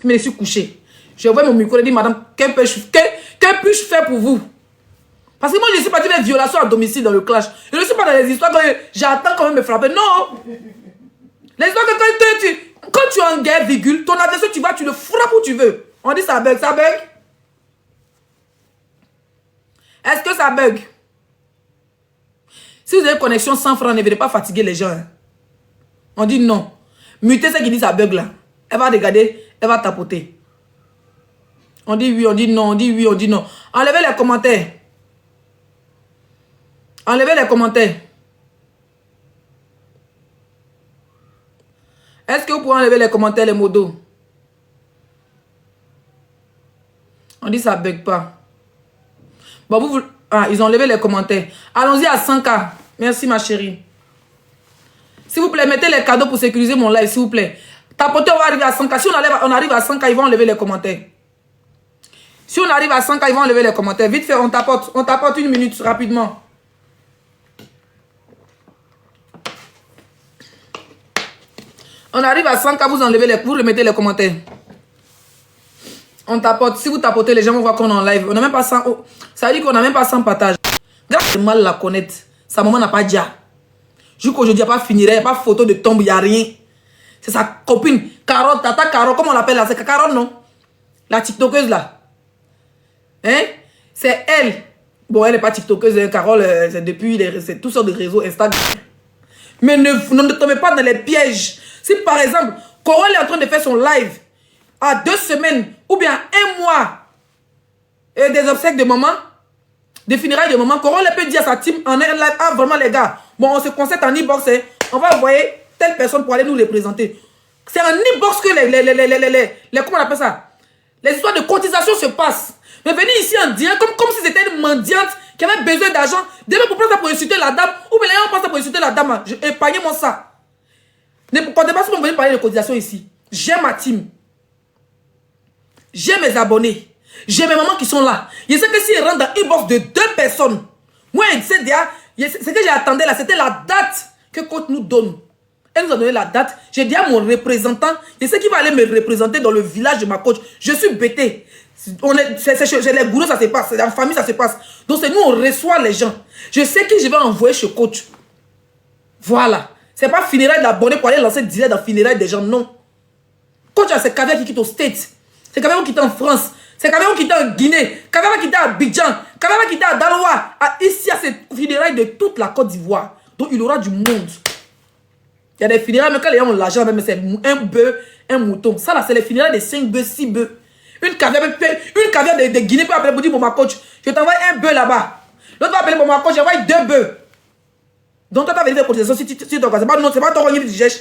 Je me suis couché. Je vois mon micro et dit, madame, que puis-je faire pour vous? Parce que moi, je ne suis pas dans les violations à domicile dans le clash. Je ne suis pas dans les histoires que j'attends quand même me frapper. Non! Les histoires que quand tu es en guerre, virgule, ton adversaire, tu vas, tu le frappes où tu veux. On dit ça bug, ça bug. Est-ce que ça bug? Si vous avez une connexion sans francs, ne venez pas fatiguer les gens. Hein. On dit non. Mutez celle qui dit ça bug là. Elle va regarder, elle va tapoter. On dit oui, on dit non, on dit oui, on dit non. Enlevez les commentaires. Enlevez les commentaires. Est-ce que vous pouvez enlever les commentaires, les modos? On dit ça bug pas. Bon, ah, ils ont enlevé les commentaires. Allons-y à 100K. Merci ma chérie. S'il vous plaît, mettez les cadeaux pour sécuriser mon live, s'il vous plaît. Tapotez, on va arriver à 100K. Si on arrive à 100K, ils vont enlever les commentaires. Si on arrive à 100K, ils vont enlever les commentaires. Vite fait, on tapote une minute, rapidement. On arrive à 100K, vous remettez les commentaires. On tapote. Si vous tapotez, les gens vont voir qu'on est en live. On n'a même pas 100. Oh, ça veut dire qu'on n'a même pas 100 partages. Regarde, mal la connaître. Sa maman n'a pas dit. Jusqu'aujourd'hui, il n'y a pas fini. Il n'y a pas photo de tombe, il n'y a rien. C'est sa copine. Carole, Tata Carole, comment on l'appelle là? C'est Carole, non? La TikTokeuse là. Hein? C'est elle. Bon, elle n'est pas TikTokeuse. Hein, Carole, c'est depuis toutes sortes de réseaux Instagram. Mais ne tombez pas dans les pièges. Si par exemple, Carole est en train de faire son live à 2 semaines ou bien 1 mois des obsèques de maman, des funérailles de maman, Carole peut dire à sa team en live, ah vraiment les gars, bon on se concerte en e-box, hein, on va envoyer telle personne pour aller nous représenter. C'est en e-box que comment on appelle ça? Les histoires de cotisation se passent. Mais venir ici en direct comme si c'était une mendiante qui avait besoin d'argent, demain pour prendre ça pour insulter la dame, ou bien on prend ça pour insulter la dame, épargnez-moi ça. Ne comptez pas si on veut parler de cotisation ici. J'ai ma team. J'ai mes abonnés. J'ai mes mamans qui sont là. Je sais que s'ils rentrent dans une box de 2 personnes, moi, c'est déjà, ce que j'attendais là, c'était la date que coach nous donne. Elle nous a donné la date. J'ai dit à mon représentant, je sais qu'il va aller me représenter dans le village de ma coach. Je suis bêté. Chez les gourous, ça se passe. Dans la famille, ça se passe. Donc, c'est nous, on reçoit les gens. Je sais que je vais envoyer chez coach. Voilà. C'est pas funérailles d'abonnés pour aller lancer direct dans funérailles des gens, non. Coach, c'est Caviar qui quitte au States. C'est Caviar qui quitte en France. C'est Caviar qui quitte en Guinée. Caviar qui quitte à Abidjan. Caviar qui quitte à Daloa. Ici, à cette funérailles de toute la Côte d'Ivoire. Donc, il aura du monde. Il y a des funérailles, mais quand les gens ont l'argent, c'est un bœuf, un mouton. Ça, là, c'est les funérailles de 5 bœufs, 6 bœufs. Une caviar de Guinée peut appeler pour dire, bon, ma coach, je t'envoie un bœuf là-bas. L'autre va appeler, bon, ma coach, j'envoie 2 bœufs. Donc, toi, tu as venu faire cotisation si tu dois. C'est pas ton revenu que tu cherches.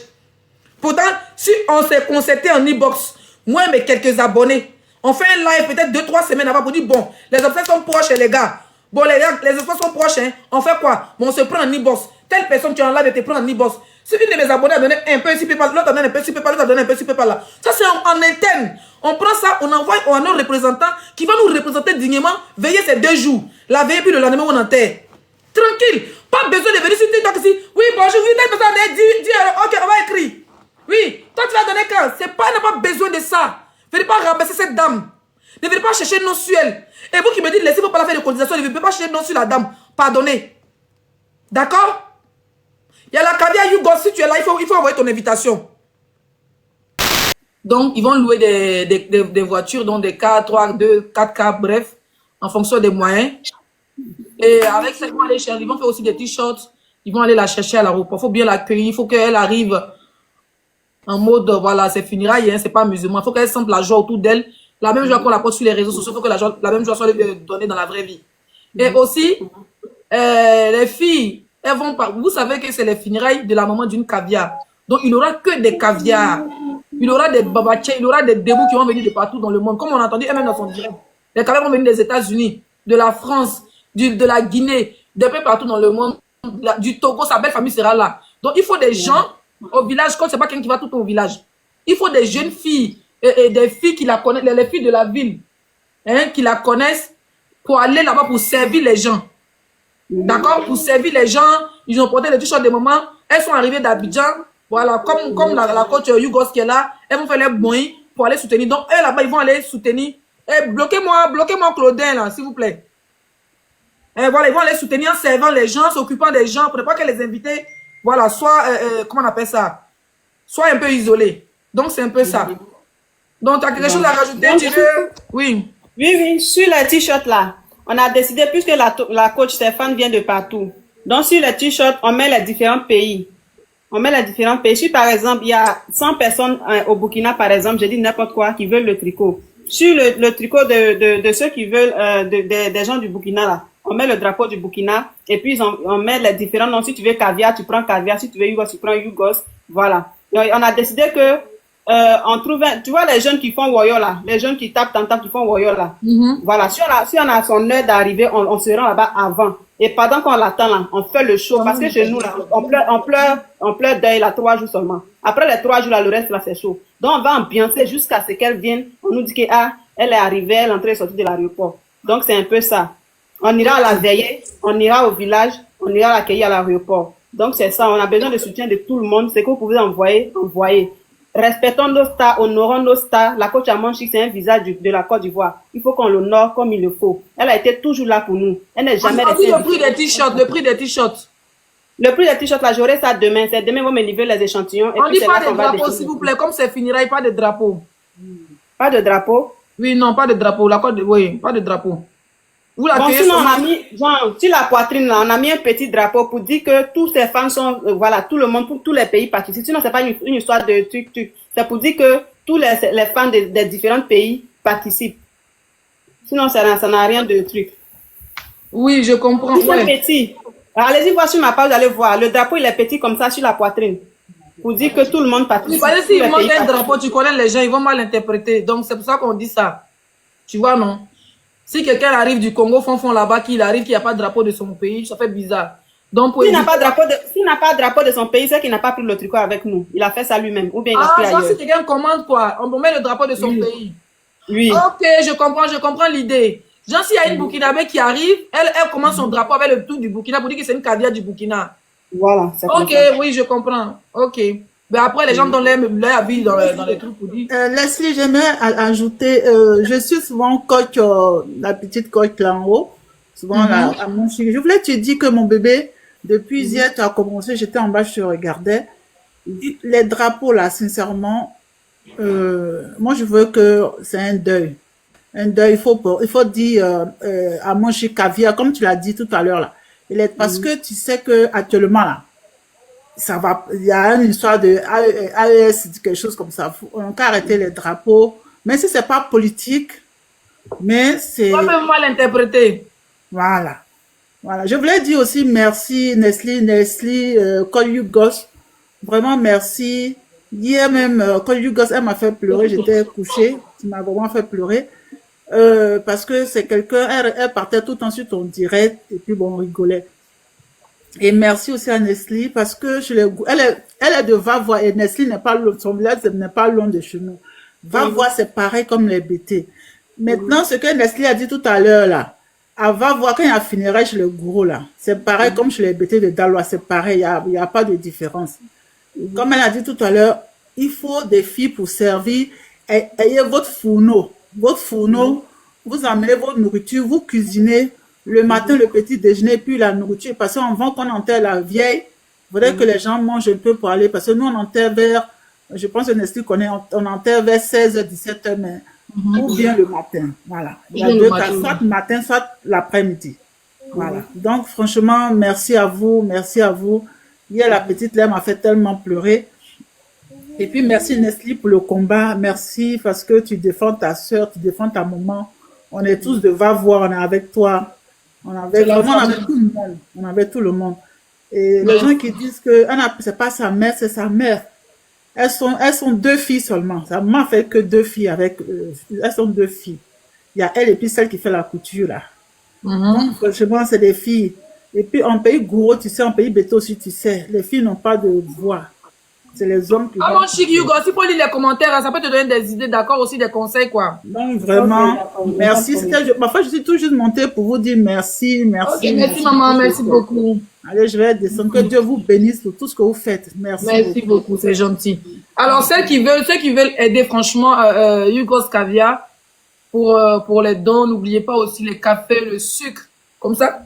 Pourtant, si on s'est concerté en e-box, moi et mes quelques abonnés, on fait un live peut-être 2-3 semaines avant pour dire, bon, les obsèques sont proches, les gars. Bon, les obsèques sont proches, hein. On fait quoi? Bon, on se prend en e-box. Telle personne qui est en live, elle te prend en e-box. Si une de mes abonnés a donné un peu ici, l'autre a donné un peu ici, l'autre a donné un peu ici, là. Ça, c'est en interne. On prend ça, on envoie à nos représentants qui va nous représenter dignement, veiller ces 2 jours. La veille, puis le lendemain, on enterre. Tranquille. Pas besoin de venir sur TikTok ici. Oui, bonjour, oui, telle personne a 10 €. Ok, on va écrire. Oui, toi, tu vas donner quand? C'est pas, n'a pas besoin de ça. Venez pas rabaisser cette dame. Ne venez pas chercher non sur elle. Et vous qui me dites, laissez-vous pas la faire de cotisation, ne venez pas chercher non sur la dame. Pardonnez. D'accord? Il y a la caviar Hugo, si tu es là, il faut envoyer ton invitation. Donc, ils vont louer des voitures, donc des 4, 2, 4K, bref, en fonction des moyens. Et avec ça, ils vont aller chercher, ils vont faire aussi des t-shirts, ils vont aller la chercher à l'aéroport. Il faut bien l'accueillir, il faut qu'elle arrive en mode, voilà, c'est funérailles, hein, c'est pas musulman. Il faut qu'elle sente la joie autour d'elle. La même joie qu'on la porte sur les réseaux sociaux, il faut que la même joie soit donnée dans la vraie vie. Et aussi, les filles, elles vont pas. Vous savez que c'est les funérailles de la maman d'une caviar. Donc, il n'y aura que des caviars. Il y aura des babachés, il y aura des débouts qui vont venir de partout dans le monde. Comme on a entendu, même dans son direct. Les caviars vont venir des États-Unis, de la France, de la Guinée, de peu partout dans le monde. Du Togo, sa belle famille sera là. Donc, il faut des gens au village, comme c'est pas quelqu'un qui va tout au village. Il faut des jeunes filles et des filles qui la connaissent, les filles de la ville, hein, qui la connaissent pour aller là-bas pour servir les gens. D'accord? Pour servir les gens, ils ont porté les t-shirts des moments. Elles sont arrivées d'Abidjan. Voilà, comme la coach Yougos qui est là, elles vont faire les bons pour aller soutenir. Donc, eux, là-bas, ils vont aller soutenir. Eh, bloquez-moi Claudin, là, s'il vous plaît. Et voilà, ils vont aller soutenir en servant les gens, s'occupant des gens, pour ne pas que les invités, voilà, soient, comment on appelle ça, soient un peu isolés. Donc, c'est un peu ça. Donc, tu as quelque chose à rajouter, tu veux? Oui. Oui, sur les t-shirts là, on a décidé, puisque la coach Stéphane vient de partout, donc sur les t-shirts, on met les différents pays. On met les différents pays. Si par exemple, il y a 100 personnes au Burkina, par exemple, je dis n'importe quoi, qui veulent le tricot. Sur le tricot de ceux qui veulent, des gens du Burkina là, on met le drapeau du Burkina, et puis on met les différents noms. Si tu veux caviar, tu prends caviar. Si tu veux Yugos, tu prends Yugos. Voilà. Et on a décidé que, on trouve, tu vois les jeunes qui font Woyo là, les jeunes qui tapent, qui font Woyo là. Voilà. Si on a son heure d'arrivée, on se rend là-bas avant. Et pendant qu'on l'attend là, on fait le show. Parce que chez nous là, on pleure deuil là 3 jours seulement. Après les 3 jours là, le reste là c'est chaud. Donc on va ambiancer jusqu'à ce qu'elle vienne. On nous dit que elle est arrivée, elle est entrée et sortie de l'aéroport. Donc c'est un peu ça. On ira à la veiller, on ira au village, on ira l'accueillir à l'aéroport. Donc c'est ça, on a besoin de soutien de tout le monde. C'est que vous pouvez envoyer. Respectons nos stars, honorons nos stars. La coach Amanchi, c'est un visage de la Côte d'Ivoire. Il faut qu'on l'honore comme il le faut. Elle a été toujours là pour nous. Elle n'est jamais restée. Le prix des t-shirts, le prix des t-shirts. Le prix des t-shirts, là, j'aurai ça demain. C'est demain, on va me livrer les échantillons. On dit pas de drapeau, s'il vous plaît. Comme c'est finira, pas de drapeau. Pas de drapeau? Oui, non, pas de drapeau. La Côte d'Ivoire, oui, pas de drapeau. Bon, sinon, on a mis, genre, sur la poitrine, là, on a mis un petit drapeau pour dire que tous ces femmes sont, voilà, tout le monde, pour tous les pays participent. Sinon, c'est pas une histoire de truc. C'est pour dire que tous les femmes des différents pays participent. Sinon, ça n'a rien de truc. Oui, je comprends. C'est petit. Allez-y voir sur ma page, vous allez voir. Le drapeau, il est petit comme ça sur la poitrine. Pour dire que tout le monde participe. Oui, parce que s'il manque un drapeau, tu connais les gens, ils vont mal interpréter. Donc, c'est pour ça qu'on dit ça. Tu vois, non? Si quelqu'un arrive du Congo, fond là-bas, qu'il arrive, qu'il n'y a pas de drapeau de son pays, ça fait bizarre. Donc, s'il n'a pas de drapeau de son pays, c'est qu'il n'a pas pris le tricot avec nous. Il a fait ça lui-même. Ou bien il a pris ailleurs. Si quelqu'un commande, quoi, on met le drapeau de son pays. Oui. Ok, je comprends l'idée. Genre, s'il y a une Burkinabé qui arrive, elle commence son drapeau avec le tout du Burkina pour dire que c'est une caviar du Burkina. Voilà. Ok, oui, je comprends. Ok. Mais après, les gens donnent leur avis dans les trucs pour dire. Leslie, j'aimerais ajouter, je suis souvent coach, la petite coach là en haut, souvent là, à mon chéri. Je voulais te dire que mon bébé, depuis hier, tu as commencé, j'étais en bas, je te regardais. Les drapeaux là, sincèrement, moi je veux que c'est un deuil. Un deuil, il faut dire à mon chéri caviar, comme tu l'as dit tout à l'heure là. Parce que tu sais que actuellement là, ça va, il y a une histoire de AES, quelque chose comme ça. On peut arrêter les drapeaux, même si c'est pas politique, mais c'est. Pas même mal interprété. Voilà. Je voulais dire aussi merci, Nestlé, Call Yugos. Vraiment merci. Hier même, Call Yugos, elle m'a fait pleurer, j'étais couchée. Tu m'as vraiment fait pleurer. Parce que c'est quelqu'un, elle partait tout le temps sur ton direct, et puis bon, on rigolait. Et merci aussi à Nestlé parce que elle est de Va-Voir et Nestlé n'est pas loin, son village n'est pas loin de chez nous. Va-Voir, c'est pareil comme les BT. Maintenant, ce que Nestlé a dit tout à l'heure là, à Va-Voir, quand il y a funérailles chez le gourou là, c'est pareil comme chez les BT de Dalois, c'est pareil, il y a pas de différence. Comme elle a dit tout à l'heure, il faut des filles pour servir. Ayez votre fourneau. Vous amenez votre nourriture, vous cuisinez. Le matin, le petit déjeuner, puis la nourriture. Parce qu'avant qu'on enterre la vieille, il faudrait que les gens mangent un peu pour aller. Parce que nous, on enterre vers, je pense que Nestlé connaît, on enterre vers 16h, 17h, mais ou bien le matin. Voilà. Il y a deux cas, soit le matin, soit l'après-midi. Voilà. Donc, franchement, merci à vous. Hier, la petite là m'a fait tellement pleurer. Et puis, merci Nestlé pour le combat. Merci parce que tu défends ta soeur, tu défends ta maman. On est tous de Va-Voir, on est avec toi. On avait tout le monde. Et les gens qui disent que c'est pas sa mère, c'est sa mère. Elles sont 2 filles seulement. Sa maman fait que 2 filles elles sont 2 filles. Il y a elle et puis celle qui fait la couture là. Donc, franchement, c'est des filles. Et puis, en pays gourou, tu sais, en pays béto aussi, tu sais, les filles n'ont pas de voix. c'est les hommes qui Ah vont mon chic Hugo, s'il faut lire les commentaires, hein, ça peut te donner des idées, d'accord, aussi des conseils, quoi. Donc, vraiment, Ok, d'accord. merci. Parfois, je suis tout juste montée pour vous dire merci, Ok, merci. merci maman, merci beaucoup. Allez, je vais descendre. Que Dieu vous bénisse pour tout ce que vous faites. Merci. Merci beaucoup, c'est gentil. Alors, ceux qui veulent aider, franchement, Hugo Caviar, pour les dons, n'oubliez pas aussi les cafés, le sucre. Comme ça,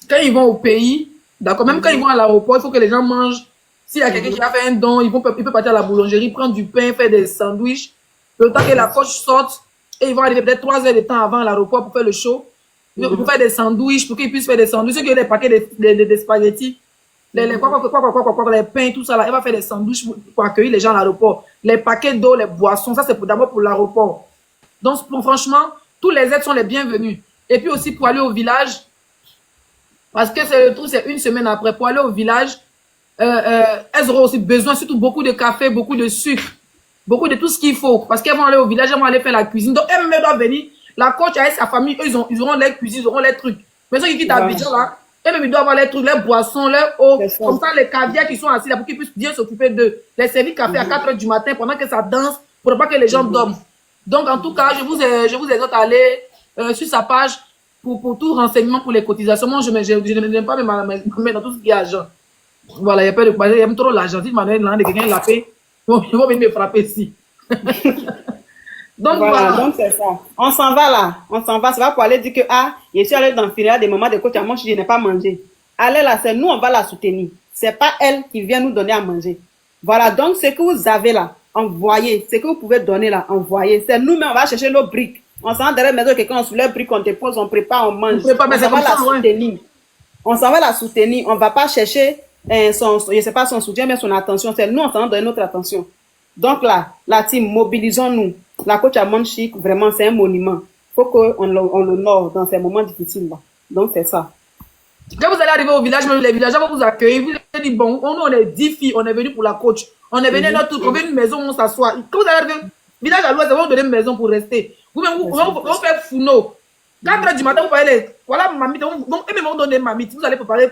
quand ils vont au pays, d'accord, même quand ils vont à l'aéroport, il faut que les gens mangent. S'il y a quelqu'un qui a fait un don, il peut partir à la boulangerie, prendre du pain, faire des sandwichs. Le temps que la coach sorte, et ils vont arriver peut-être 3 heures de temps avant l'aéroport pour faire le show. Pour faire des sandwichs, pour qu'ils puissent faire des sandwichs. Ceux qui ont des paquets de spaghettis, les pains, tout ça là, elle va faire des sandwichs pour accueillir les gens à l'aéroport. Les paquets d'eau, les boissons, ça c'est d'abord pour l'aéroport. Donc franchement, tous les aides sont les bienvenus. Et puis aussi pour aller au village, parce que c'est le truc, c'est une semaine après, pour aller au village, elles auront aussi besoin, surtout beaucoup de café, beaucoup de sucre, beaucoup de tout ce qu'il faut. Parce qu'elles vont aller au village, elles vont aller faire la cuisine. Donc elles doivent venir. La coach avec sa famille, eux, ils auront leur cuisine, ils auront les trucs. Mais ceux qui quittent Abidjan là, eux-mêmes, ils doivent avoir les trucs, les boissons, leur eau. Comme ça, les caviars qui sont assis là, pour qu'ils puissent bien s'occuper d'eux. Les servir café à 4 heures du matin pendant que ça danse, pour ne pas que les gens dorment. Donc, en tout cas, je vous exhorte à aller sur sa page pour tout renseignement pour les cotisations. Moi, je n'aime pas me mettre dans tout ce qui est argent. Voilà, il n'y a pas de il aime trop l'argent. Si Manuel de quelqu'un l'a fait, ils vont venir me frapper ici. Donc, voilà, donc c'est ça. On s'en va là. On s'en va. C'est pas pour aller dire que, ah, je suis allé dans le final des moments de coach à moi, je n'ai pas mangé. Allez là, c'est nous, on va la soutenir. C'est pas elle qui vient nous donner à manger. Voilà, donc ce que vous avez là, envoyez. Ce que vous pouvez donner là, envoyez. C'est nous-mêmes, on va chercher nos briques. On s'en va derrière la maison, quelqu'un, on soulève briques, on dépose, on prépare, on mange. On s'en va la soutenir. On s'en va la soutenir. On va pas chercher je sais pas, son soutien, mais son attention. C'est nous, on s'en va donner notre attention. Donc là, la team, mobilisons-nous. La coach à Monchic, vraiment, c'est un monument. Faut qu'on l'honore dans ces moments difficiles là. Donc c'est ça. Quand vous allez arriver au village, même les villageours vont vous accueillir. Vous allez dire, bon, on est 10 filles, on est venu pour la coach. On est venu à notre trouver une maison où on s'assoit. Quand vous allez arriver, village à l'ouest, ils vont vous donner une maison pour rester. Vous-même, vous faire founo. 4 heures du matin, vous parlez, voilà, mamie, donc, et même on donne des mamites, vous allez préparer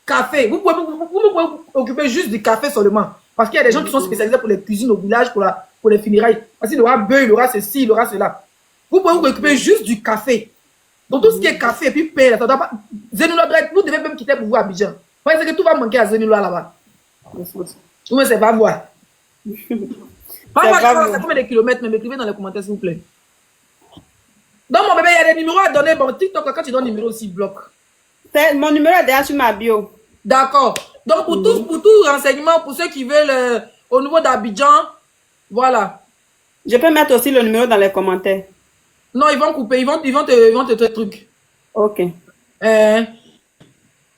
café. Vous pouvez vous occuper juste du café seulement. Parce qu'il y a des gens qui sont spécialisés pour les cuisines au village, pour les funérailles. Parce qu'il y aura bœuf, il y aura ceci, il y aura cela. Vous pouvez vous occuper juste du café. Donc tout ce qui est café et puis pain, ça doit pas. Zenoula, vous devez même quitter pour vous à Abidjan. Parce que tout va manquer à Zenoula là-bas. Mais c'est pas voir. Ça combien de kilomètres, mais m'écrivez dans les commentaires s'il vous plaît. Donc mon bébé, il y a des numéros à donner. Bon, TikTok, quand tu donnes numéro aussi, bloque. Mon numéro est derrière sur ma bio. D'accord. Donc pour tout renseignement, pour ceux qui veulent au niveau d'Abidjan, voilà. Je peux mettre aussi le numéro dans les commentaires. Non, ils vont couper, ils vont te truc. Ok.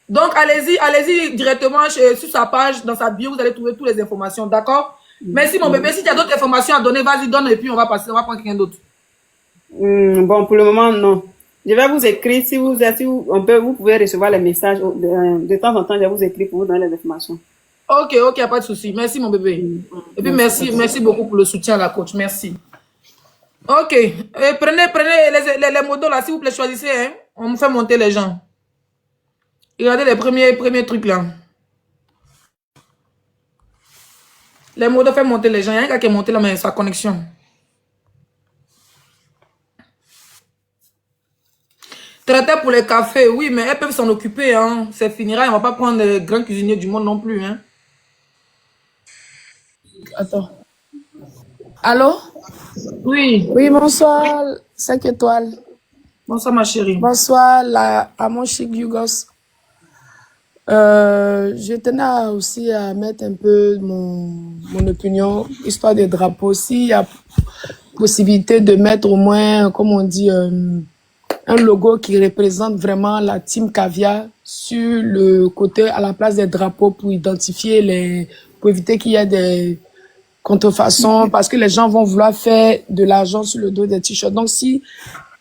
Donc allez-y directement sur sa page, dans sa bio, vous allez trouver toutes les informations, d'accord? Merci mon bébé. Si tu as d'autres informations à donner, vas-y, donne et puis on va prendre quelqu'un d'autre. Bon, pour le moment, non. Je vais vous écrire si vous pouvez recevoir les messages de temps en temps. Je vais vous écrire pour vous donner les informations. Ok, pas de souci. Merci mon bébé. Et puis merci beaucoup pour le soutien à la coach. Merci. Ok, prenez les motos là, s'il vous plaît, choisissez. Hein? On me fait monter les gens. Regardez les premiers trucs là. Les motos fait monter les gens. Il y a un gars qui est monté là, mais sa connexion. Traiter pour les cafés, oui, mais elles peuvent s'en occuper. Hein. C'est finira, on va pas prendre les grands cuisiniers du monde non plus. Hein. Attends. Allô? Oui. Oui, bonsoir, 5 étoiles. Bonsoir, ma chérie. Bonsoir, à mon chic Yugos. Je tenais aussi à mettre un peu mon opinion, histoire des drapeaux. S'il y a possibilité de mettre au moins, comme on dit, un logo qui représente vraiment la team Caviar sur le côté, à la place des drapeaux pour identifier pour éviter qu'il y ait des contrefaçons, parce que les gens vont vouloir faire de l'argent sur le dos des t-shirts. Donc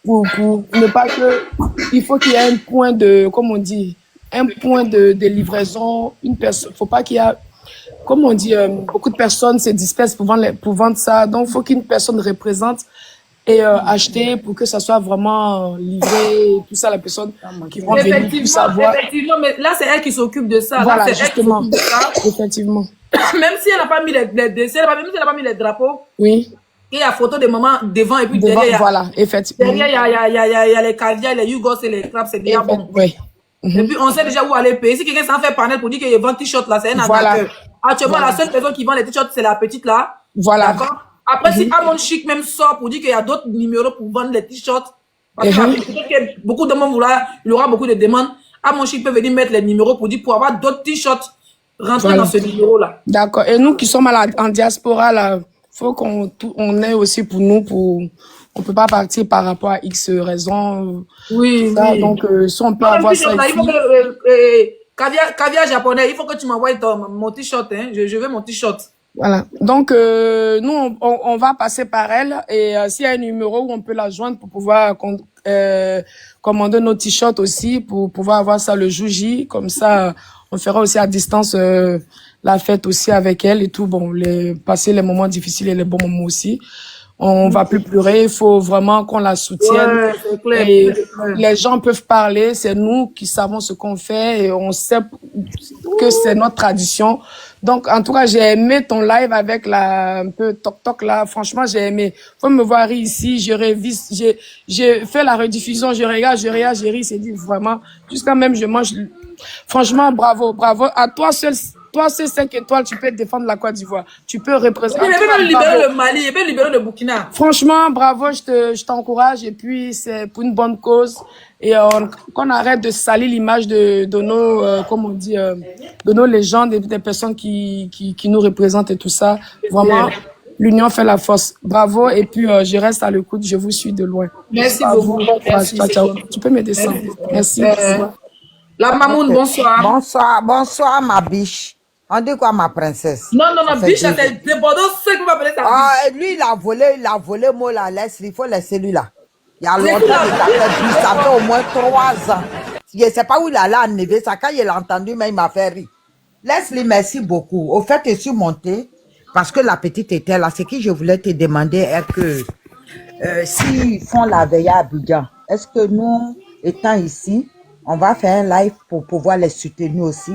pour ne pas que, il faut qu'il y ait un point de, comme on dit, un point de livraison, faut pas qu'il y ait, comme on dit, beaucoup de personnes se dispersent pour vendre ça. Donc, il faut qu'une personne représente et acheter pour que ça soit vraiment livré, tout ça, la personne qui va venir tout savoir. Effectivement, mais là, c'est elle qui s'occupe de ça. Voilà, là, justement. Effectivement. Même si elle n'a pas mis même si elle n'a pas mis les drapeaux, Oui, il y a photo de maman devant et puis devant, derrière, voilà, effectivement. derrière, il y a les caviar, les Yugos et les crabes, c'est déjà bon. Oui. Et puis, on sait déjà où aller payer. Si quelqu'un s'en fait panel pour dire qu'il vend t-shirt là, c'est un Voilà. arnaqueur. Actuellement, la seule personne qui vend les t-shirts, c'est la petite là. Voilà. D'accord? Après, si Amon Chic même sort pour dire qu'il y a d'autres numéros pour vendre les t-shirts, parce que beaucoup de monde il y aura beaucoup de demandes. Amon Chic peut venir mettre les numéros pour dire pour avoir d'autres t-shirts rentrer dans ce numéro là. D'accord. Et nous qui sommes en diaspora, là, faut on ait aussi pour nous, on peut pas partir par rapport à X raisons. Oui, Ça, oui. donc, si on peut avoir ça Il faut ici. que, caviar japonais, il faut que tu m'envoies mon t-shirt, hein. Je veux mon t-shirt. Voilà. Donc, nous, on va passer par elle et s'il y a un numéro où on peut la joindre pour pouvoir commander nos t-shirts aussi, pour pouvoir avoir ça le jour J. Comme ça, on fera aussi à distance la fête aussi avec elle et tout. Bon, passer les moments difficiles et les bons moments aussi. On va plus pleurer, il faut vraiment qu'on la soutienne. Ouais, c'est clair. Et les gens peuvent parler, c'est nous qui savons ce qu'on fait et on sait que c'est notre tradition. Donc, en tout cas, j'ai aimé ton live avec un peu toc-toc là. Franchement, j'ai aimé. Faut me voir ici, je révise, j'ai fait la rediffusion, je regarde, je ris, c'est dit vraiment. Jusqu'à même, je mange. Franchement, bravo, bravo. À toi seul 5 étoiles, tu peux défendre la Côte d'Ivoire. Tu peux représenter. Il peut même libérer le Mali, il peut libérer le Burkina. Franchement, bravo, je t'encourage. Et puis, c'est pour une bonne cause. Et qu'on arrête de salir l'image de nos, comme on dit, de nos légendes, des personnes qui nous représentent et tout ça. Vraiment, l'union fait la force. Bravo. Et puis, je reste à l'écoute. Je vous suis de loin. Merci beaucoup. Merci. Ciao, ciao. Tu peux me descendre. Merci. La Mamoun, bonsoir. Bonsoir, bonsoir ma biche. On dit quoi ma princesse? Non, biche, c'est débordant, c'est qu'on va appeler ça. Ah, lui il a volé moi la laisse, il faut laisser lui là. Il y a longtemps qu'il s'appelle biche, ça fait au moins 3 ans. Je ne sais pas où il allait enlever ça, quand il a entendu, mais il m'a fait rire. Leslie, merci beaucoup. Au fait, je suis montée, parce que la petite était là. Ce que je voulais te demander est que, s'ils font la veille à Abidjan, est-ce que nous, étant ici, on va faire un live pour pouvoir les soutenir aussi?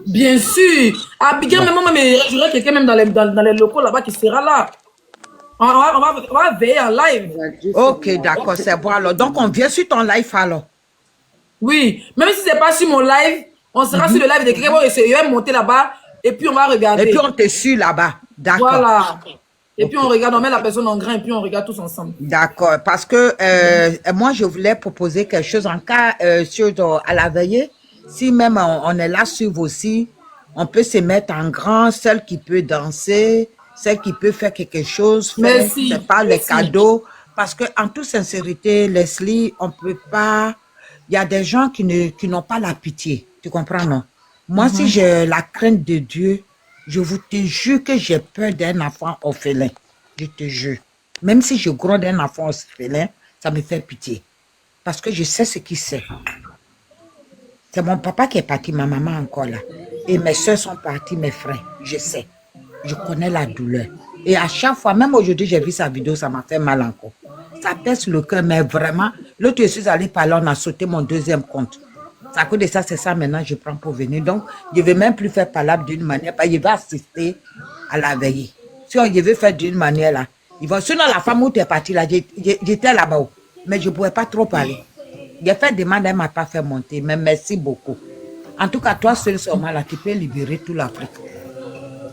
Bien sûr. Abidjan, même j'aurai quelqu'un même dans les locaux là-bas qui sera là. On va veiller en live. Ok, d'accord, c'est bon alors. Donc, on vient sur ton live alors. Oui, même si c'est pas sur mon live, on sera sur le live de quelqu'un, il va monter là-bas et puis on va regarder. Et puis, on te suit là-bas. D'accord. Voilà. Et puis on regarde, on met la personne en grain et puis on regarde tous ensemble. D'accord, parce que moi, je voulais proposer quelque chose en cas à la veillée. Si même on est là sur aussi, on peut se mettre en grand, celle qui peut danser, celle qui peut faire quelque chose, faire, c'est pas les cadeaux. Parce que en toute sincérité, Leslie, on peut pas. Il y a des gens qui n'ont pas la pitié. Tu comprends, non? Moi, si j'ai la crainte de Dieu, je vous te jure que j'ai peur d'un enfant orphelin. Je te jure. Même si je gronde un enfant orphelin, ça me fait pitié. Parce que je sais ce qu'il sait. C'est mon papa qui est parti, ma maman encore là. Et mes soeurs sont parties, mes frères. Je sais. Je connais la douleur. Et à chaque fois, même aujourd'hui, j'ai vu sa vidéo, ça m'a fait mal encore. Ça pèse le cœur, mais vraiment. L'autre, je suis allée par là, on a sauté mon deuxième compte. À cause de ça, c'est ça maintenant, je prends pour venir. Donc, je ne vais même plus faire palabre d'une manière, parce qu'il va assister à la veillée. Si on veut faire d'une manière là, il va. Sinon, la femme où tu es partie là, j'étais là-bas, mais je ne pouvais pas trop parler. J'ai fait demande, elle ne m'a pas fait monter, mais merci beaucoup. En tout cas, toi seul seulement là, tu peux libérer toute l'Afrique.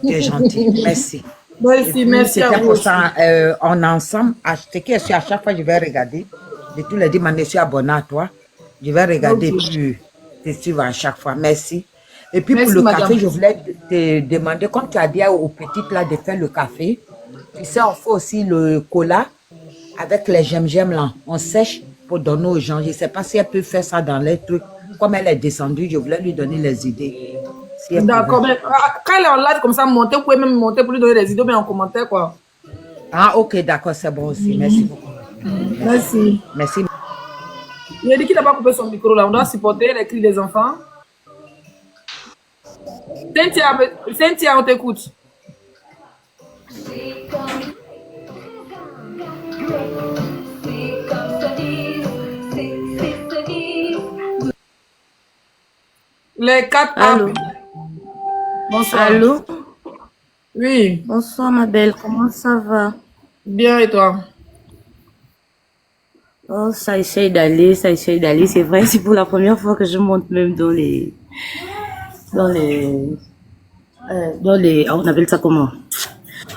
Tu es gentil, merci. Merci à vous. Pour ça, on est ensemble. À chaque fois, je vais regarder. De tous les dimanches, je suis abonné à toi. Je vais regarder plus te suivre à chaque fois. Merci. Et puis pour le café, je voulais te demander, comme tu as dit aux petites là de faire le café, tu sais, on fait aussi le cola avec les gemmes là. On sèche pour donner aux gens. Je ne sais pas si elle peut faire ça dans les trucs. Comme elle est descendue, je voulais lui donner les idées. Si d'accord, mais quand elle est en live comme ça, monter, vous pouvez même monter pour lui donner les idées, mais en commentaire quoi. Ah ok, d'accord, c'est bon aussi. Merci beaucoup. Merci. Merci. Il a dit qu'il n'a pas coupé son micro là. On doit supporter les cris des enfants. Cynthia, on t'écoute. Les 4 Allô. Bonsoir. Allô. Oui, Bonsoir ma belle, comment ça va? bien et toi? Oh, ça essaye d'aller, ça essaye d'aller. C'est vrai, c'est pour la première fois que je monte même dans les, on appelle ça comment?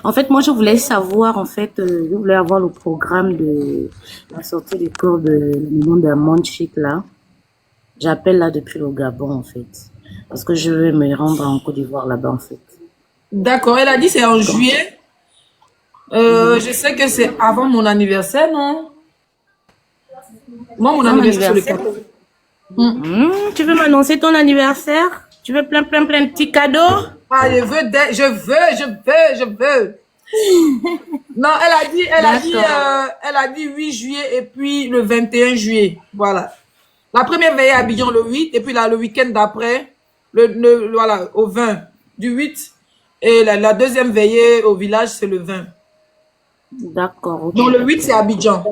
En fait, moi, je voulais savoir, en fait, je voulais avoir le programme de la sortie des cours de la maison d'un monde chic là. J'appelle là depuis le Gabon, en fait. Parce que je vais me rendre en Côte d'Ivoire là-bas, en fait. D'accord, elle a dit c'est en juillet. Je sais que c'est avant mon anniversaire, non? Moi, mon Ton anniversaire, c'est le anniversaire? 14. Tu veux m'annoncer ton anniversaire? Tu veux plein de petits cadeaux? Ah, je veux. Non, elle a dit 8 juillet et puis le 21 juillet. Voilà. La première veillée à Abidjan le 8 et puis là, le week-end d'après, voilà, au 20 du 8. Et la deuxième veillée au village, c'est le 20. D'accord, ok. Donc le 8, c'est Abidjan.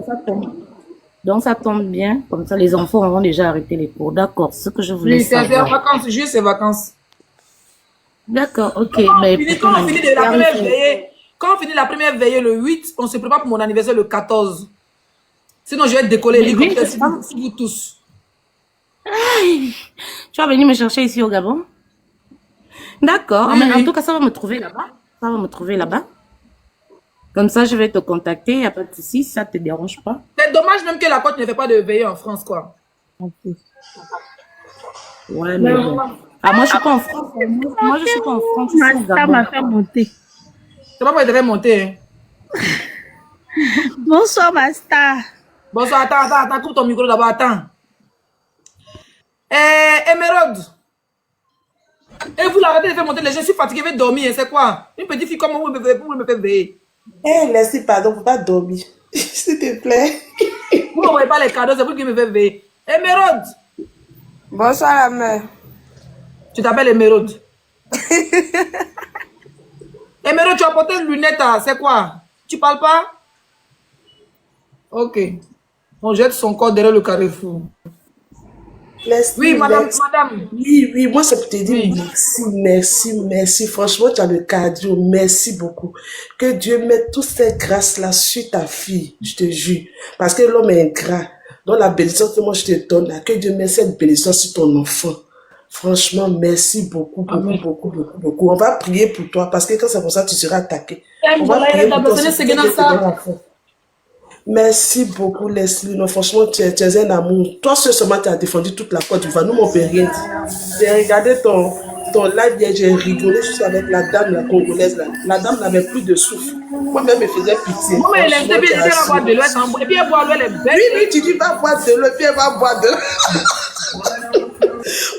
Donc ça tombe bien. Comme ça, les enfants auront déjà arrêté les cours. D'accord, ce que je voulais Oui, c'est savoir. vacances. Juillet, c'est vacances. D'accord, ok. Mais pour ton Quand on finit de la anniversaire, première il faut- veillée, quand on finit la première veillée le 8, on se prépare pour mon anniversaire le 14. Sinon, je vais décoller Mais oui, l'hélicoptère c'est ça. si vous tous. Tu vas venir me chercher ici au Gabon? D'accord. Oui, Mais en oui. tout cas, ça va me trouver là-bas. Ça va me trouver là-bas. Comme ça, je vais te contacter. Il n'y a pas de souci, si ça te dérange pas. C'est dommage même que la côte ne fait pas de veillée en France, quoi. Ouais, mais bon. Ah, moi, je suis pas en France. Moi, je suis pas en France. Je suis au Ça Gabon. m'a fait monter. C'est pas moi qui devrais monter. Hein. Bonsoir, ma star. Bonsoir, attends, coupe ton micro d'abord, attends. Émeraude. Et vous l'arrêtez de faire monter les gens, je suis fatiguée, je vais dormir, hein, c'est quoi? Une petite fille comme moi, vous me faites veiller. Eh, laissez, pardon, faut pas dormir. S'il te plaît. Vous n'envoyez pas les cadeaux, c'est vous qui me faites veiller. Émeraude. Bonsoir la mère. Tu t'appelles Émeraude. Émeraude, tu as porté une lunette, hein, c'est quoi? Tu parles pas? Ok. On jette son corps derrière le carrefour. Oui, madame. Oui, moi, ça peut te dire Oui. merci. Franchement, tu as le cardio. Merci beaucoup. Que Dieu mette toutes ces grâces-là sur ta fille, je te jure. Parce que l'homme est ingrat. Donc, la bénédiction que moi, je te donne, là, que Dieu mette cette bénédiction sur ton enfant. Franchement, merci beaucoup. On va prier pour toi, parce que quand c'est comme ça, tu seras attaqué. On va prier pour toi. Merci beaucoup, Leslie. Non, franchement, tu es un amour. Toi, seulement, tu as défendu toute la Côte d'Ivoire. Nous, on ne peut rien dire. J'ai regardé ton live hier, j'ai rigolé juste avec la dame, la Congolaise. Là. La dame n'avait plus de souffle. Moi-même, elle me faisait pitié. Moi, elle aime bien boire de l'eau, et puis elle boit l'eau, elle est belle. Oui, tu dis, va boire de l'eau, puis elle va boire de l'eau.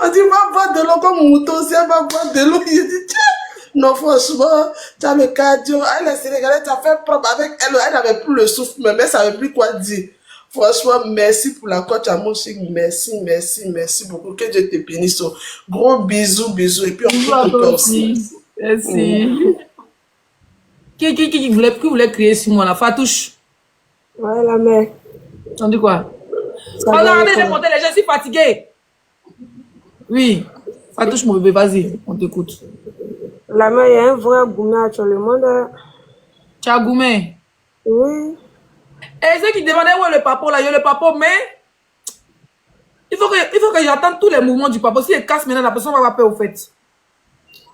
On dit, va boire de l'eau comme mouton, aussi, elle va boire de l'eau. Je dis, tiens. Non, franchement, tu as le cardio. Elle est sénégalaise, tu as fait propre avec elle. Elle n'avait plus le souffle, mais elle ne savait plus quoi dire. Franchement, merci pour la coach à mon chic. Merci beaucoup. Que Dieu te bénisse. Gros bisous. Et puis, on peut pour toi aussi. Merci. Qui voulait crier sur moi, la Fatouche? Ouais, la mère. On dit quoi? Ça On va, a arrêté de comment? monter, les gens, je suis fatiguée. Oui. Fatouche, mon bébé, vas-y, on t'écoute. La mère, il y a un vrai gourmet sur le monde. Tu as gourmet. Oui. Et ceux qui demandaient où est le papa, là, il y a le papa, mais il faut que j'attende tous les mouvements du papa. Si il casse maintenant, la personne va avoir peur au fait.